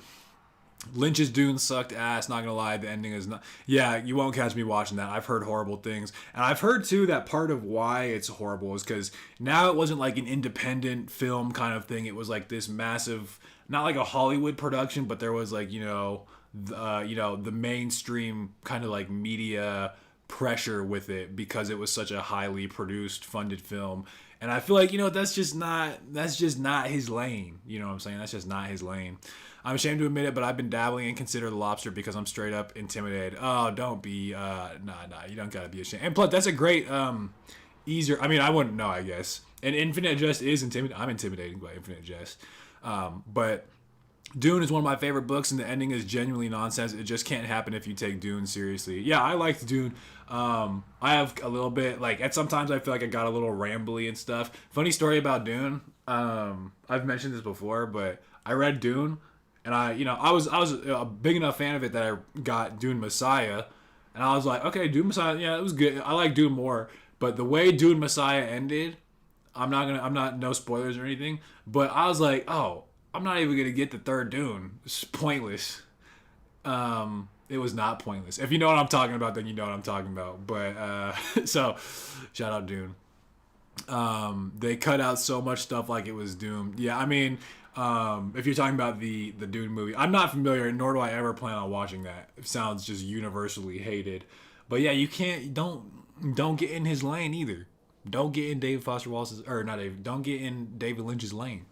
Lynch's Dune sucked ass, not gonna lie, the ending is not. Yeah, you won't catch me watching that. I've heard horrible things. And I've heard too that part of why it's horrible is because now it wasn't like an independent film kind of thing. It was like this massive, not like a Hollywood production, but there was like, the mainstream kind of like media pressure with it because it was such a highly produced, funded film. And I feel like, that's just not his lane. You know what I'm saying? That's just not his lane. I'm ashamed to admit it, but I've been dabbling in Consider the Lobster because I'm straight up intimidated. Oh, don't be, nah, you don't gotta be ashamed. And plus, that's a great, easier, I mean, I wouldn't know, I guess. And Infinite Jest is intimidating. I'm intimidated by Infinite Jest. But Dune is one of my favorite books, and the ending is genuinely nonsense. It just can't happen if you take Dune seriously. Yeah, I liked Dune. I have a little bit, like, at sometimes I feel like I got a little rambly and stuff. Funny story about Dune. I've mentioned this before, but I read Dune, and I was a big enough fan of it that I got Dune Messiah, and I was like, okay, Dune Messiah, yeah, it was good. I like Dune more, but the way Dune Messiah ended, I'm not no spoilers or anything, but I was like, oh, I'm not even gonna get the third Dune. It's pointless. It was not pointless. If you know what I'm talking about, then you know what I'm talking about. But so, shout out Dune. They cut out so much stuff like it was doomed. Yeah, I mean, if you're talking about the Dune movie, I'm not familiar, nor do I ever plan on watching that. It sounds just universally hated. But yeah, you don't get in his lane either. Don't get in David Foster Wallace's, or not David. Don't get in David Lynch's lane.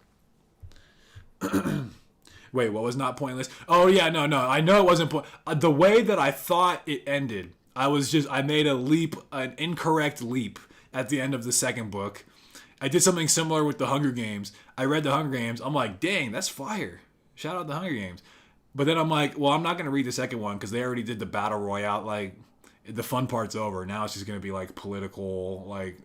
Wait, what was not pointless? Oh yeah, no, I know it wasn't the way that I thought it ended. I made an incorrect leap at the end of the second book. I did something similar with the Hunger Games. I read the Hunger Games. I'm like, dang, that's fire. Shout out the Hunger Games. But then I'm like, well, I'm not gonna read the second one because they already did the battle royale. Like, the fun part's over. Now it's just gonna be like political, like.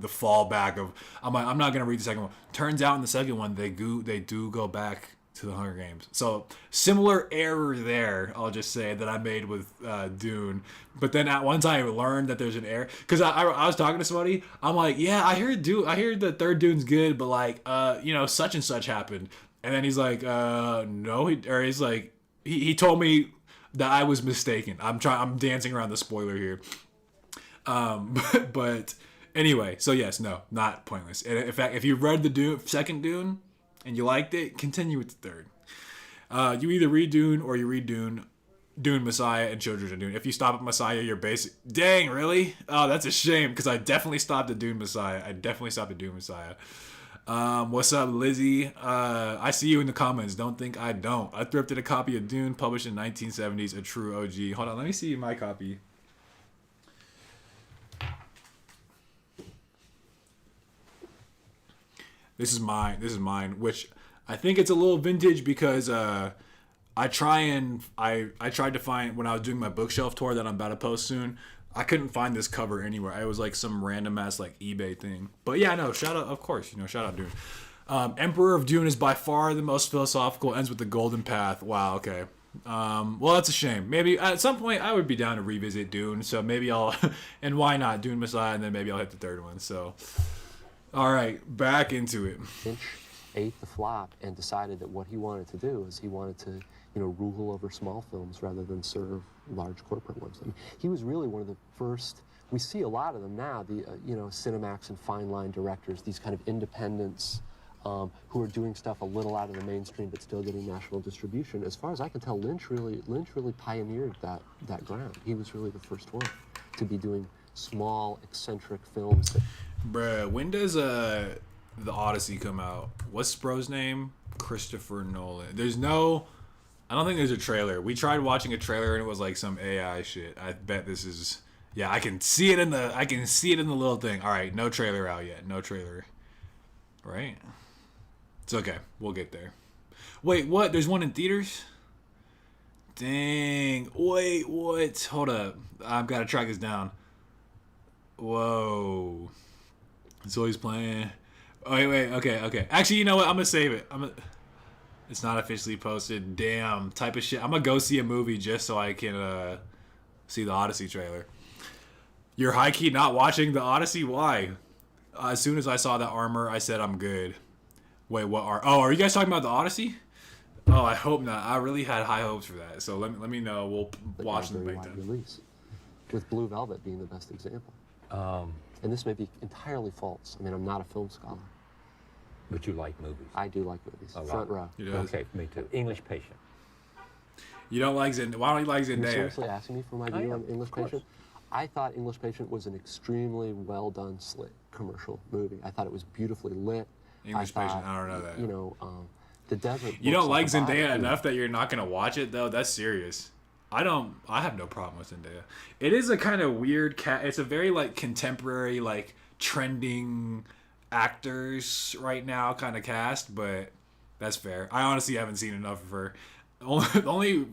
The fallback of I'm not gonna read the second one. Turns out in the second one they do go back to the Hunger Games. So similar error there, I'll just say, that I made with Dune. But then at once I learned that there's an error because I was talking to somebody. I'm like, yeah, I heard the third Dune's good, but like such and such happened. And then he's like, no, he's like he told me that I was mistaken. I'm dancing around the spoiler here. But anyway, so yes, no, not pointless. And in fact, if you read the second Dune and you liked it, continue with the third. You either read Dune or you read Dune. Dune, Messiah, and Children of Dune. If you stop at Messiah, you're basic. Dang, really? Oh, that's a shame because I definitely stopped at Dune, Messiah. What's up, Lizzie? I see you in the comments. Don't think I don't. I thrifted a copy of Dune, published in 1970s, a true OG. Hold on, let me see my copy. This is mine, which I think it's a little vintage because I tried to find when I was doing my bookshelf tour that I'm about to post soon. I couldn't find this cover anywhere. It was like some random ass like eBay thing. But yeah, no, shout out, of course, shout out Dune. Emperor of Dune is by far the most philosophical. Ends with the golden path. Wow. Okay. Well, that's a shame. Maybe at some point I would be down to revisit Dune. So maybe I'll, and why not Dune Messiah, and then maybe I'll hit the third one. So, all right, back into it. Finch ate the flop and decided that what he wanted to do is he wanted to, rule over small films rather than serve large corporate ones. I mean, he was really one of the first. We see a lot of them now. The Cinemax and Fine Line directors, these kind of independents who are doing stuff a little out of the mainstream but still getting national distribution. As far as I can tell, Lynch really pioneered that ground. He was really the first one to be doing small, eccentric films. Bruh, when does the Odyssey come out? What's bro's name? Christopher Nolan. I don't think there's a trailer. We tried watching a trailer and it was like some AI shit. I bet this is. Yeah, I can see it in the little thing. All right, no trailer out yet. No trailer. Right? It's okay. We'll get there. Wait, what? There's one in theaters? Dang. Wait, what? Hold up. I've got to track this down. Whoa. So he's playing. Oh, wait. Okay. Actually, you know what? I'm going to save it. It's not officially posted. Damn. Type of shit. I'm going to go see a movie just so I can see the Odyssey trailer. You're high-key not watching the Odyssey? Why? As soon as I saw that armor, I said I'm good. Wait, what are... Oh, are you guys talking about the Odyssey? Oh, I hope not. I really had high hopes for that. So let me know. We'll watch them make them. Release, with Blue Velvet being the best example. And this may be entirely false. I mean, I'm not a film scholar. But you like movies. I do like movies. Front row. Okay, me too. English Patient. You don't like Zendaya? Why don't you like Zendaya? You're seriously asking me for my view on English Patient? I thought English Patient was an extremely well done, slick commercial movie. I thought it was beautifully lit. English Patient, I don't know that. The desert. You don't like Zendaya enough that you're not gonna watch it though? That's serious. I have no problem with Zendaya. It is a kind of weird it's a very like contemporary, like trending actors right now kind of cast, but that's fair. I honestly haven't seen enough of her. The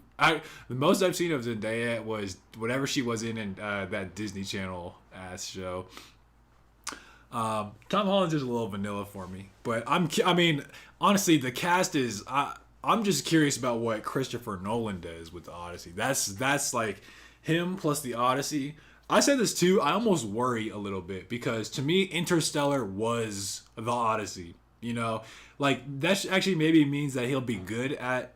most I've seen of Zendaya was whatever she was in that Disney Channel ass show. Tom Holland's just a little vanilla for me, but I mean, honestly, the cast is. I'm just curious about what Christopher Nolan does with the Odyssey. That's like him plus the Odyssey. I said this too. I almost worry a little bit because to me, Interstellar was the Odyssey. Like that actually maybe means that he'll be good at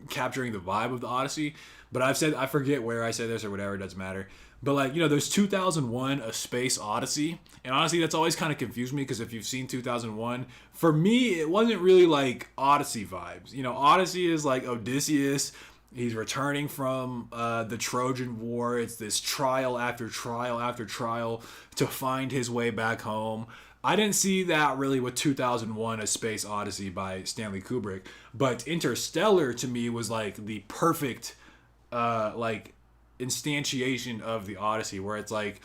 capturing the vibe of the Odyssey. But I forget where I said this or whatever. It doesn't matter. But like there's 2001: A Space Odyssey, and honestly, that's always kind of confused me because if you've seen 2001, for me, it wasn't really like Odyssey vibes. Odyssey is like Odysseus. He's returning from the Trojan War. It's this trial after trial after trial to find his way back home. I didn't see that really with 2001: A Space Odyssey by Stanley Kubrick, but Interstellar to me was like the perfect like instantiation of the Odyssey, where it's like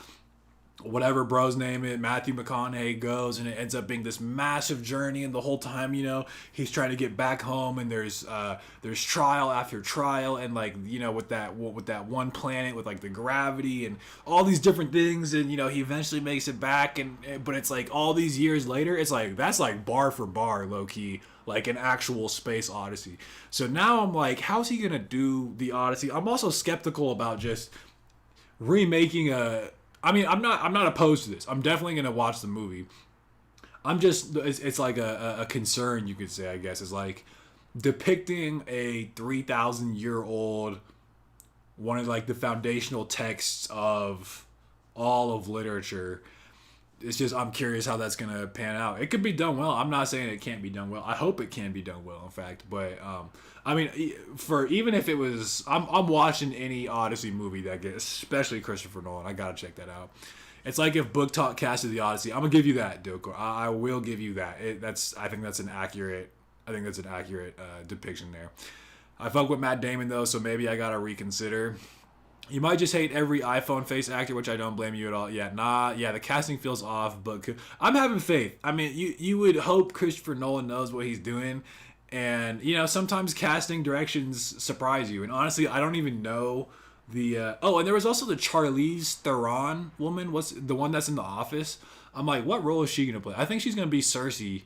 whatever bro's name it, Matthew McConaughey goes and it ends up being this massive journey, and the whole time he's trying to get back home, and there's trial after trial, and like with that one planet with like the gravity and all these different things, and he eventually makes it back, but it's like all these years later, it's like that's like bar for bar low key like an actual space Odyssey. So now I'm like, how's he gonna do the Odyssey? I'm also skeptical about just remaking I'm not opposed to this. I'm definitely gonna watch the movie. It's like a concern, you could say, I guess, is like depicting a 3,000-year-old, one of like the foundational texts of all of literature. it's just I'm curious how that's gonna pan out. It could be done well. I'm not saying it can't be done well. I hope it can be done well, in fact. But I mean, for even if it was, I'm watching any Odyssey movie that gets, especially Christopher Nolan. I gotta check that out. It's like if Book Talk casted the Odyssey. I'm gonna give you that, Dilkor. I will give you that. I think that's an accurate. Depiction there. I fuck with Matt Damon though, so maybe I gotta reconsider. You might just hate every iPhone face actor, which I don't blame you at all. Yeah, the casting feels off, but I'm having faith. I mean, you would hope Christopher Nolan knows what he's doing, and sometimes casting directions surprise you. And honestly, I don't even know the. And there was also the Charlize Theron woman. What's the one that's in The Office? I'm like, what role is she gonna play? I think she's gonna be Cersei,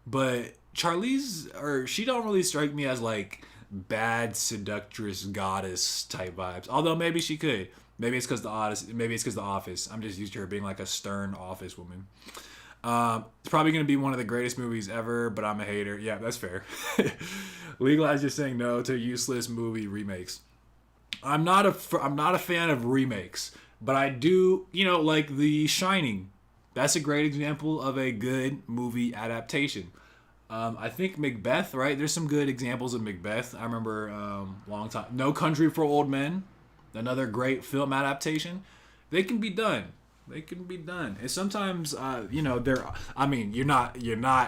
but she don't really strike me as like bad seductress goddess type vibes. Although maybe she could. Maybe it's because The Office. I'm just used to her being like a stern office woman. It's probably gonna be one of the greatest movies ever, but I'm a hater. Yeah, that's fair. Legalize just saying no to useless movie remakes. I'm not a fan of remakes, but I do, like The Shining. That's a great example of a good movie adaptation. I think Macbeth, right? There's some good examples of Macbeth. I remember long time. No Country for Old Men, another great film adaptation. They can be done. And sometimes, they're. I mean, you're not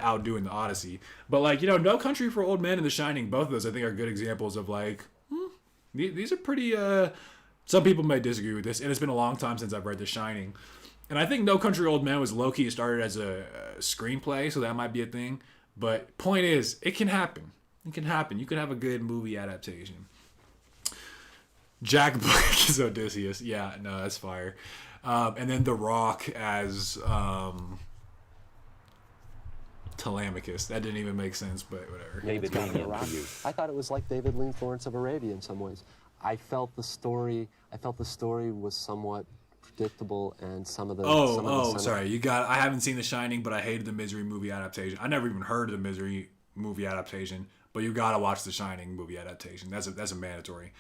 outdoing the Odyssey, but like No Country for Old Men and The Shining, both of those I think are good examples of like these are pretty. Some people may disagree with this, and it's been a long time since I've read The Shining, and I think No Country for Old Men was low key started as a screenplay, so that might be a thing. But point is, it can happen. You can have a good movie adaptation. Jack Black is Odysseus. Yeah, no, that's fire. And then The Rock as Telemachus. That didn't even make sense, but whatever. David Lean. I thought it was like David Lean, Florence of Arabia in some ways. I felt the story was somewhat predictable, and sorry. I haven't seen The Shining, but I hated the Misery movie adaptation. I never even heard of the Misery movie adaptation, but you gotta watch The Shining movie adaptation. That's a mandatory.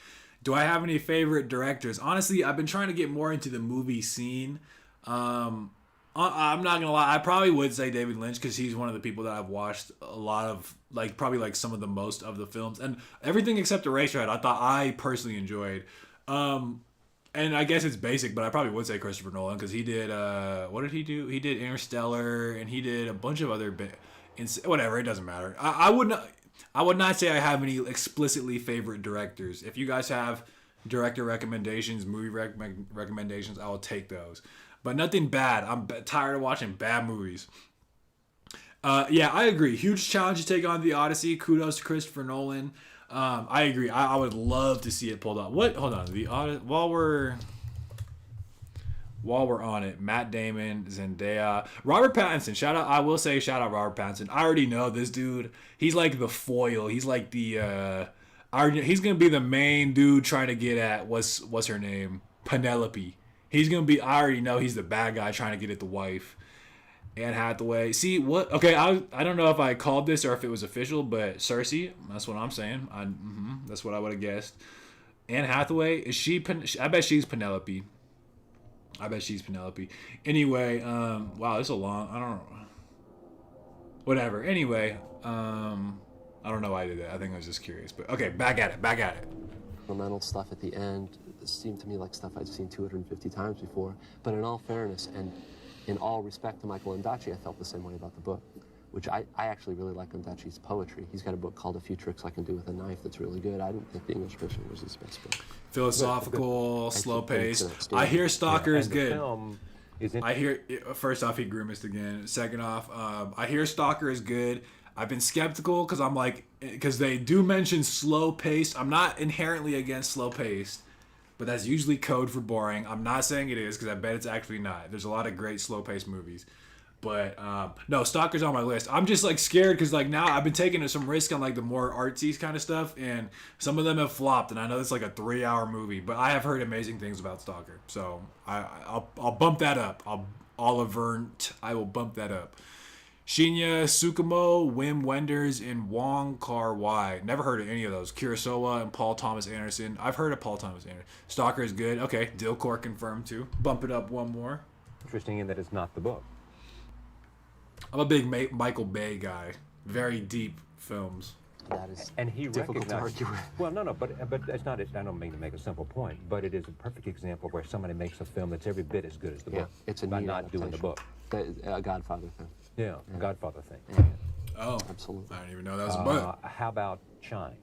Do I have any favorite directors? Honestly, I've been trying to get more into the movie scene. I'm not gonna lie, I probably would say David Lynch because he's one of the people that I've watched a lot of, like probably like some of the most of the films, and everything except Eraserhead I thought I personally enjoyed. And I guess it's basic, but I probably would say Christopher Nolan because he did. What did he do? He did Interstellar, and he did a bunch of other whatever. It doesn't matter. I would not say I have any explicitly favorite directors. If you guys have director recommendations, movie recommendations, I will take those. But nothing bad. I'm tired of watching bad movies. Yeah, I agree. Huge challenge to take on The Odyssey. Kudos to Christopher Nolan. I agree. I would love to see it pulled off. Hold on. While we're on it, Matt Damon, Zendaya, Robert Pattinson. Shout out Robert Pattinson. I already know this dude. He's like the foil. He's like the he's gonna be the main dude trying to get at what's her name? Penelope. He's gonna be. I already know he's the bad guy trying to get at the wife. Anne Hathaway. See what? Okay, I don't know if I called this or if it was official, but Cersei. That's what I'm saying. That's what I would have guessed. Anne Hathaway, is she? I bet she's Penelope. Anyway, wow, this is a long. I don't know. Whatever. Anyway, I don't know why I did that. I think I was just curious. But okay, back at it. Fundamental stuff at the end seemed to me like stuff I'd seen 250 times before. But in all fairness and in all respect to Michael Ondaatje, I felt the same way about the book, which I actually really like Ondaatje's poetry. He's got a book called A Few Tricks I Can Do With a Knife that's really good. I didn't think The English Patient was his best book. Philosophical, slow pace. I hear Stalker is good. I hear, first off, he grimaced again. Second off, I hear Stalker is good. I've been skeptical because they do mention slow paced. I'm not inherently against slow paced, but that's usually code for boring. I'm not saying it is because I bet it's actually not. There's a lot of great slow paced movies. But no, Stalker's on my list. I'm just like scared because like now I've been taking some risk on like the more artsy kind of stuff, and some of them have flopped. And I know it's like a 3-hour movie, but I have heard amazing things about Stalker, so I'll bump that up. I will bump that up. Shinya Tsukumo, Wim Wenders, and Wong Kar-wai. Never heard of any of those. Kurosawa and Paul Thomas Anderson. I've heard of Paul Thomas Anderson. Stalker is good. Okay, Dilkor confirmed too. Bump it up one more. Interesting in that it's not the book. I'm a big Michael Bay guy. Very deep films. That is And he difficult to recognized. argue with. Well, no, but it's not. I don't mean to make a simple point, but it is a perfect example where somebody makes a film that's every bit as good as the book. It's a by neat not doing the adaptation. book. A Godfather thing. Yeah, Godfather thing. Yeah. Oh, Absolutely. I didn't even know that was a book. How about Shine?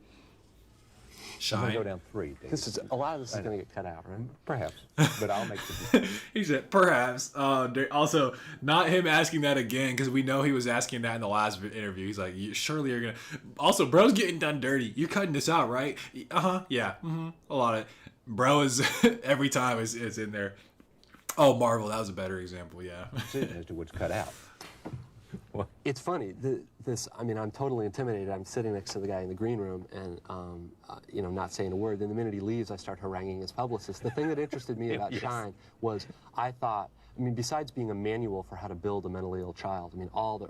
I'm gonna go Shine. down 3. Dave. This is a lot of this is going to get cut out, right? Perhaps, but I'll make the. He said, perhaps. Also, not him asking that again, because we know he was asking that in the last interview. He's like, surely you're going to... Also, bro's getting done dirty. You're cutting this out, right? Uh-huh, yeah. Mm-hmm. A lot of... Bro is... every time is in there. Oh, Marvel, that was a better example, yeah. Decision as to what's cut out. It's funny. I mean, I'm totally intimidated. I'm sitting next to the guy in the green room and, not saying a word. Then the minute he leaves, I start haranguing his publicist. The thing that interested me about Shine was besides being a manual for how to build a mentally ill child, all the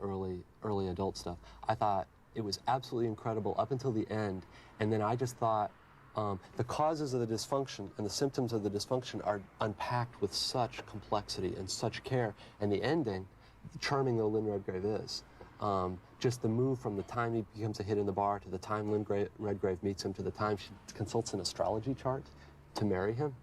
early adult stuff, I thought it was absolutely incredible up until the end. And then I just thought the causes of the dysfunction and the symptoms of the dysfunction are unpacked with such complexity and such care. And the ending, charming though Lynn Redgrave is, just the move from the time he becomes a hit in the bar to the time Lynn Redgrave meets him to the time she consults an astrology chart to marry him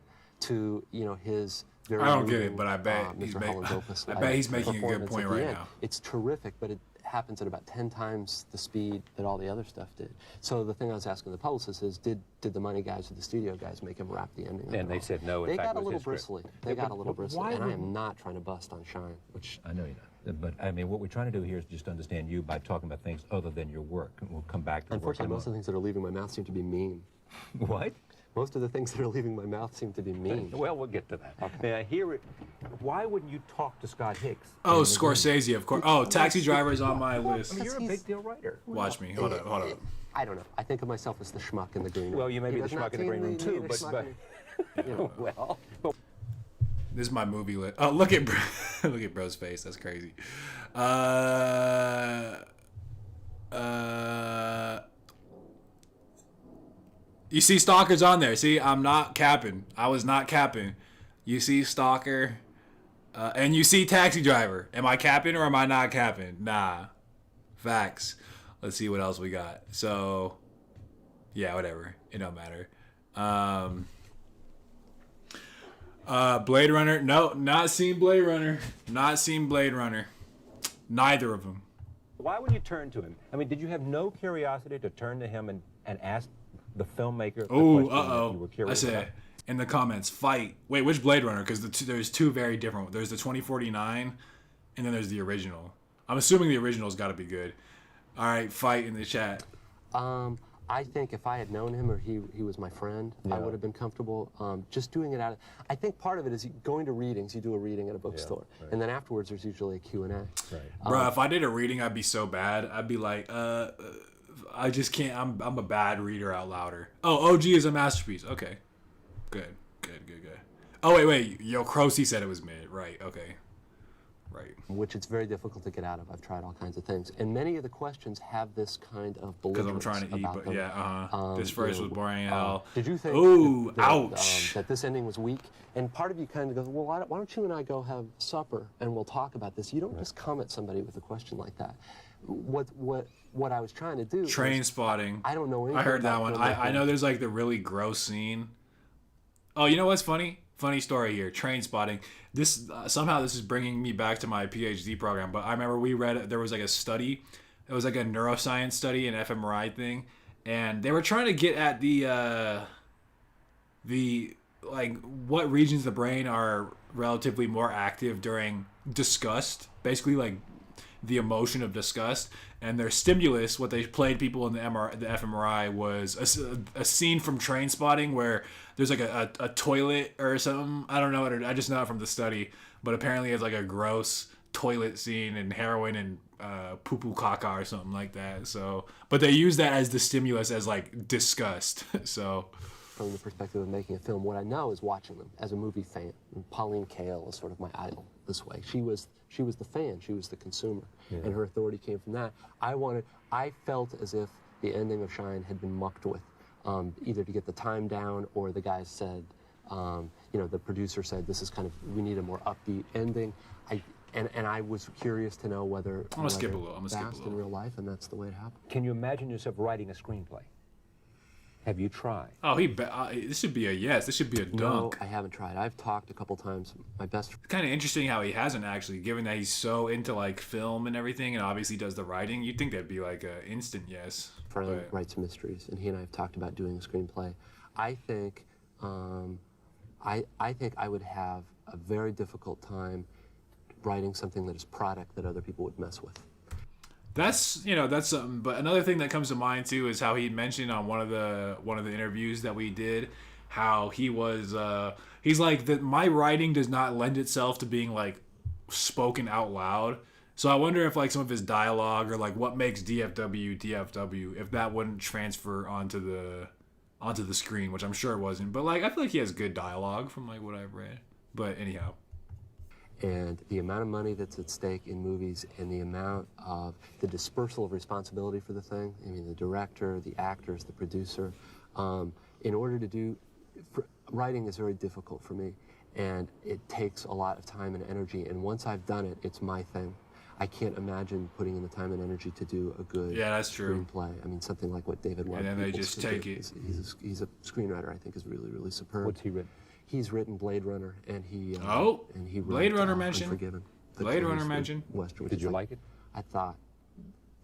to, his very I don't get moving, it, but I bet he's making a good point right now. It's terrific, but it happens at about 10 times the speed that all the other stuff did. So the thing I was asking the publicist is, did the money guys or the studio guys make him wrap the ending? And they said no. They got a little bristly. They got a little bristly, and I would- am not trying to bust on Shine, which I know you're not. But what we're trying to do here is just understand you by talking about things other than your work. And we'll come back to unfortunately most of the things that are leaving my mouth seem to be mean. What? Most of the things that are leaving my mouth seem to be mean. Well, we'll get to that. Okay. Now, why wouldn't you talk to Scott Hicks? Oh, Scorsese, of course. Oh, Taxi Driver is on my list. You're a big deal writer. Watch me. Hold on. I don't know. I think of myself as the schmuck in the green room. Well, you may He be the does not schmuck in the green seem room to too, be the but schmuck in- well. This is my movie list. Oh, look at look at bro's face. That's crazy. You see Stalker's on there. See, I'm not capping. I was not capping. You see Stalker, and you see Taxi Driver. Am I capping or am I not capping? Nah. Facts. Let's see what else we got. So, yeah, whatever. It don't matter. Blade Runner. No, not seen Blade Runner. Not seen Blade Runner. Neither of them. Why would you turn to him? Did you have no curiosity to turn to him and ask the filmmaker the Oh, question that you were I curious about? said in the comments, fight. Wait, which Blade Runner? Because there's two very different ones. There's the 2049, and then there's the original. I'm assuming the original's got to be good. All right, fight in the chat. I think if I had known him or he was my friend, I would have been comfortable just doing it out of... I think part of it is going to readings. You do a reading at a bookstore. Right. And then afterwards, there's usually a Q&A. Right. Bro, if I did a reading, I'd be so bad. I'd be like, I just can't. I'm a bad reader out louder. Oh, OG is a masterpiece. Okay. Good. Oh, wait. Yo, Crocy said it was mid. Right, okay. Right. Which it's very difficult to get out of. I've tried all kinds of things. And many of the questions have this kind of belligerence Because I'm trying to eat, but them. yeah, this first was boring as hell. Did you think Ooh, that, ouch. That this ending was weak? And part of you kind of goes, well, why don't you and I go have supper and we'll talk about this? You don't just come at somebody with a question like that. What I was trying to do Train Spotting. I don't know anything I heard that about one. I know there's like the really gross scene. Oh, you know what's funny? Funny story here. Train Spotting. This somehow this is bringing me back to my PhD program. But I remember we read there was like a study. It was like a neuroscience study, an fMRI thing, and they were trying to get at the like what regions of the brain are relatively more active during disgust. Basically, like the emotion of disgust. And their stimulus, what they played people in the fMRI was a scene from Train Spotting where there's like a toilet or something. I don't know what I just know it from the study, but apparently it's like a gross toilet scene and heroin and poo-poo caca or something like that. So, but they use that as the stimulus as like disgust. So, from the perspective of making a film, what I know is watching them as a movie fan. And Pauline Kael is sort of my idol this way. She was the fan, she was the consumer, and her authority came from that. I felt as if the ending of Shine had been mucked with, either to get the time down, or the guys said, the producer said, this is we need a more upbeat ending. and I was curious to know whether I'm gonna skip a little. I'm gonna skip a fast in little. real life, and that's the way it happened. Can you imagine yourself writing a screenplay? Have you tried? Oh, this should be a yes. This should be a dunk. No, I haven't tried. I've talked a couple times. My best It's kind of interesting how he hasn't actually, given that he's so into like film and everything, and obviously does the writing. You'd think that'd be like an instant yes. friend But writes mysteries, and he and I have talked about doing a screenplay. I think, I think I would have a very difficult time writing something that is product that other people would mess with. that's that's something. But another thing that comes to mind too is how he mentioned on one of the interviews that we did, how he was he's like that my writing does not lend itself to being like spoken out loud. So I wonder if like some of his dialogue or like what makes DFW, if that wouldn't transfer onto the screen, which I'm sure it wasn't. But like I feel like he has good dialogue from like what I've read. But anyhow. And the amount of money that's at stake in movies and the amount of the dispersal of responsibility for the thing, I mean, the director, the actors, the producer, in order to do, writing is very difficult for me. And it takes a lot of time and energy. And once I've done it, it's my thing. I can't imagine putting in the time and energy to do a good that's true. screenplay. I mean, something like what David Webb. And then they Peoples just could take do. it. He's a screenwriter. I think is really, really superb. What's he written? He's written Blade Runner, and he wrote, Blade Runner mentioned. Unforgiven. The Blade Runner Clint Eastwood mentioned. Western. which Did is you like it? I thought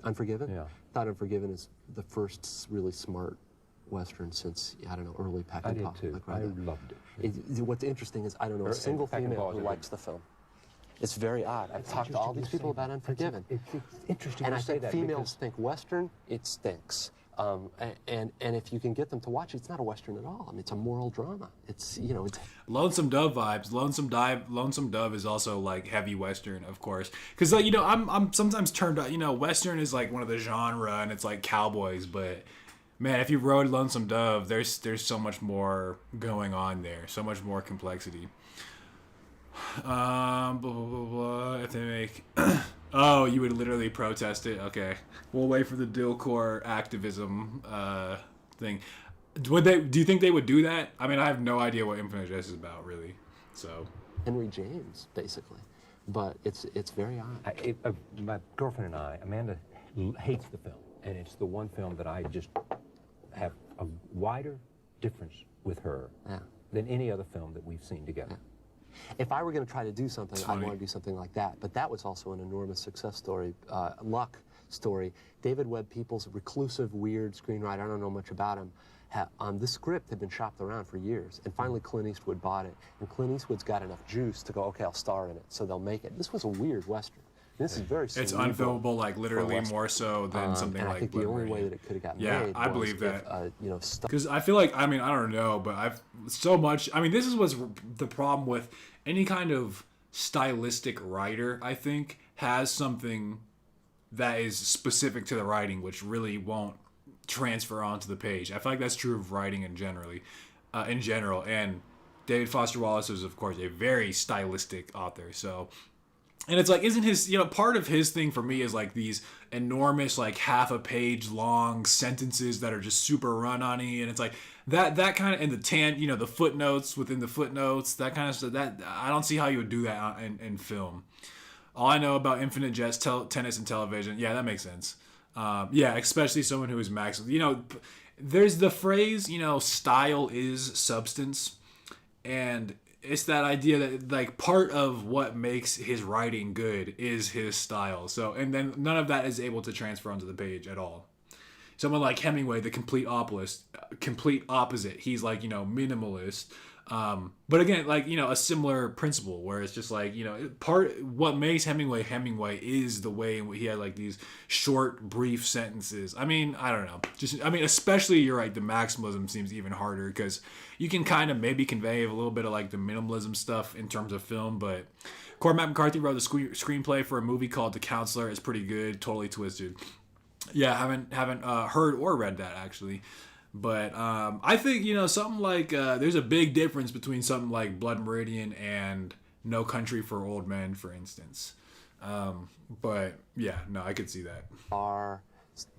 Unforgiven. Yeah. I thought Unforgiven is the first really smart Western since I don't know early I Peckinpah. did too. Like I right there. loved it. What's interesting is I don't know a single Peckinpah female is who a good- likes the film. It's very odd. I've talked to all these people about Unforgiven, It's interesting and to I say think that females because think Western, it stinks. And if you can get them to watch it, it's not a Western at all. I mean, it's a moral drama. It's it's Lonesome Dove vibes. Lonesome Dove is also like heavy Western, of course. Because like I'm sometimes turned on. Western is like one of the genre, and it's like cowboys. But man, if you wrote Lonesome Dove, there's so much more going on there. So much more complexity. Blah blah blah blah. If they make. Oh, you would literally protest it. Okay, we'll wait for the Dillcore activism thing. Do you think they would do that? I mean, I have no idea what Infinite Jest is about, really. So Henry James, basically. But it's very odd. my girlfriend and I, Amanda, hates the film, and it's the one film that I just have a wider difference with her Yeah. than any other film that we've seen together. If I were going to try to do something, I'd funny. want to do something like that. But that was also an enormous success story, luck story. David Webb Peoples, a reclusive, weird screenwriter, I don't know much about him. The script had been shopped around for years, and finally Clint Eastwood bought it. And Clint Eastwood's got enough juice to go, okay, I'll star in it. So they'll make it. This was a weird Western. This is very it's cerebral unfilmable, like literally Western. more so than something and like. I think the Blood only way Meridian. that it could have gotten Yeah, made I was believe if, that. Because I feel like, I mean, I don't know, but I've so much. I mean, this is what's the problem with any kind of stylistic writer. I think has something that is specific to the writing, which really won't transfer onto the page. I feel like that's true of writing in general. And David Foster Wallace is, of course, a very stylistic author. So. And it's like, isn't his, part of his thing for me is like these enormous, like half a page long sentences that are just super run-on-y. And it's like that kind of, and the footnotes within the footnotes, that kind of stuff, that I don't see how you would do that in film. All I know about Infinite Jest, tennis, and television, yeah, that makes sense. Especially someone who is Max. There's the phrase, style is substance. And it's that idea that like part of what makes his writing good is his style. So, and then none of that is able to transfer onto the page at all. Someone like Hemingway, the complete opposite. He's like, minimalist. But again, like, a similar principle where it's just like, what makes Hemingway is the way he had like these short, brief sentences. I mean, I don't know. Especially you're right. The maximalism seems even harder because you can kind of maybe convey a little bit of like the minimalism stuff in terms of film. But Cormac McCarthy wrote the screenplay for a movie called The Counselor. It's pretty good. Totally twisted. Yeah, haven't heard or read that actually. But I think, something like, there's a big difference between something like Blood Meridian and No Country for Old Men, for instance. But yeah, no, I could see that. Our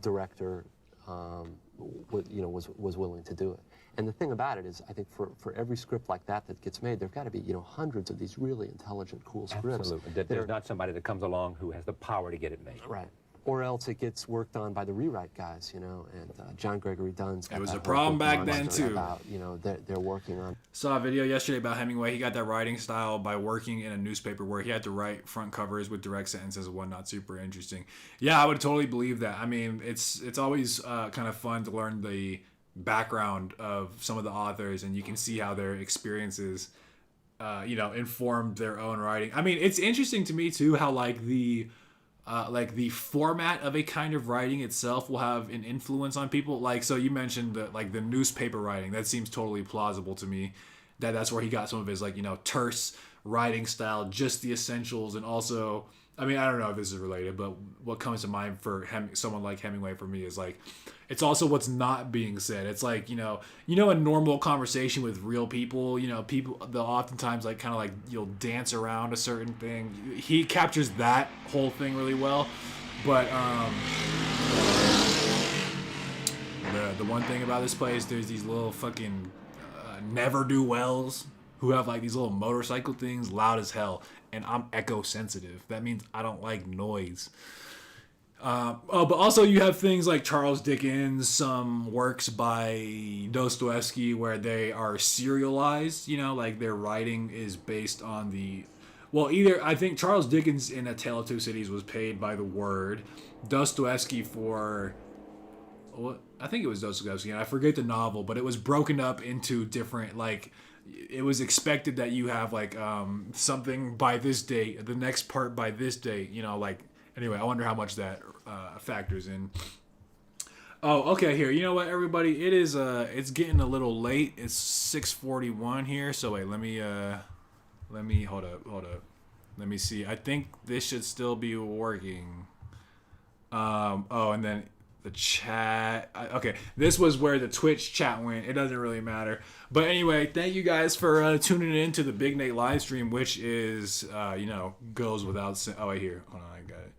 director, was willing to do it. And the thing about it is, I think for every script like that gets made, there've got to be, you know, hundreds of these really intelligent, cool scripts. Absolutely. There's not somebody that comes along who has the power to get it made. Right. Or else it gets worked on by the rewrite guys, you know, and John Gregory Dunn's got It was that a problem whole back then, monster too. About, you know, they're working on. Saw a video yesterday about Hemingway. He got that writing style by working in a newspaper where he had to write front covers with direct sentences and whatnot. Super interesting. Yeah, I would totally believe that. I mean, it's always kind of fun to learn the background of some of the authors, and you can see how their experiences, you know, informed their own writing. I mean, it's interesting to me too how like the format of a kind of writing itself will have an influence on people. Like, so you mentioned the newspaper writing. That seems totally plausible to me. That's where he got some of his, like, you know, terse writing style, just the essentials. And also, I mean, I don't know if this is related, but what comes to mind for someone like Hemingway for me is like, it's also what's not being said. It's like, you know, a normal conversation with real people, you know, they'll oftentimes like kind of like you'll dance around a certain thing. He captures that whole thing really well. But the one thing about this place, there's these little fucking never-do-wells who have like these little motorcycle things loud as hell. And I'm echo sensitive. That means I don't like noise. But also you have things like Charles Dickens, some works by Dostoevsky where they are serialized, you know, like their writing is based on either I think Charles Dickens in A Tale of Two Cities was paid by the word. Dostoevsky I think it was Dostoevsky, and I forget the novel, but it was broken up into different, like, it was expected that you have like something by this date, the next part by this date, you know, like, anyway, I wonder how much that factors in. Oh, okay, here. You know what, everybody? It's getting a little late. It's 6:41 here. So wait, let me hold up. Let me see. I think this should still be working. And then the chat. Okay, this was where the Twitch chat went. It doesn't really matter. But anyway, thank you guys for tuning in to the Big Nate live stream, which is, you know, goes without saying. Oh, wait, here. Hold on, I got it.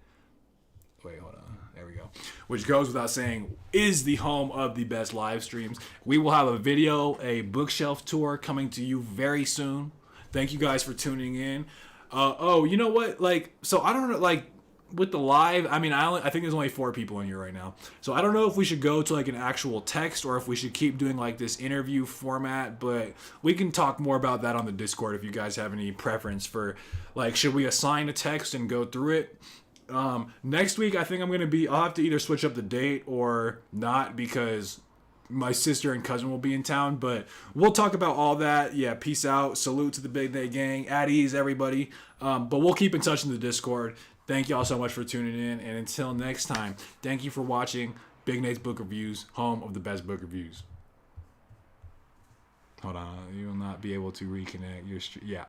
Wait, hold on. There we go. Which goes without saying is the home of the best live streams. We will have a video, a bookshelf tour coming to you very soon. Thank you guys for tuning in. You know what? Like, so I don't know, like, with the live, I mean, I think there's only 4 people in here right now. So I don't know if we should go to like an actual text or if we should keep doing like this interview format, but we can talk more about that on the Discord if you guys have any preference for, like, should we assign a text and go through it? Next week, I think I'll have to either switch up the date or not because my sister and cousin will be in town, but we'll talk about all that. Yeah, peace out. Salute to the Big Nate gang. At ease, everybody. But we'll keep in touch in the Discord. Thank y'all so much for tuning in. And until next time, thank you for watching Big Nate's Book Reviews, home of the best book reviews. Hold on. You will not be able to reconnect your stream. Yeah.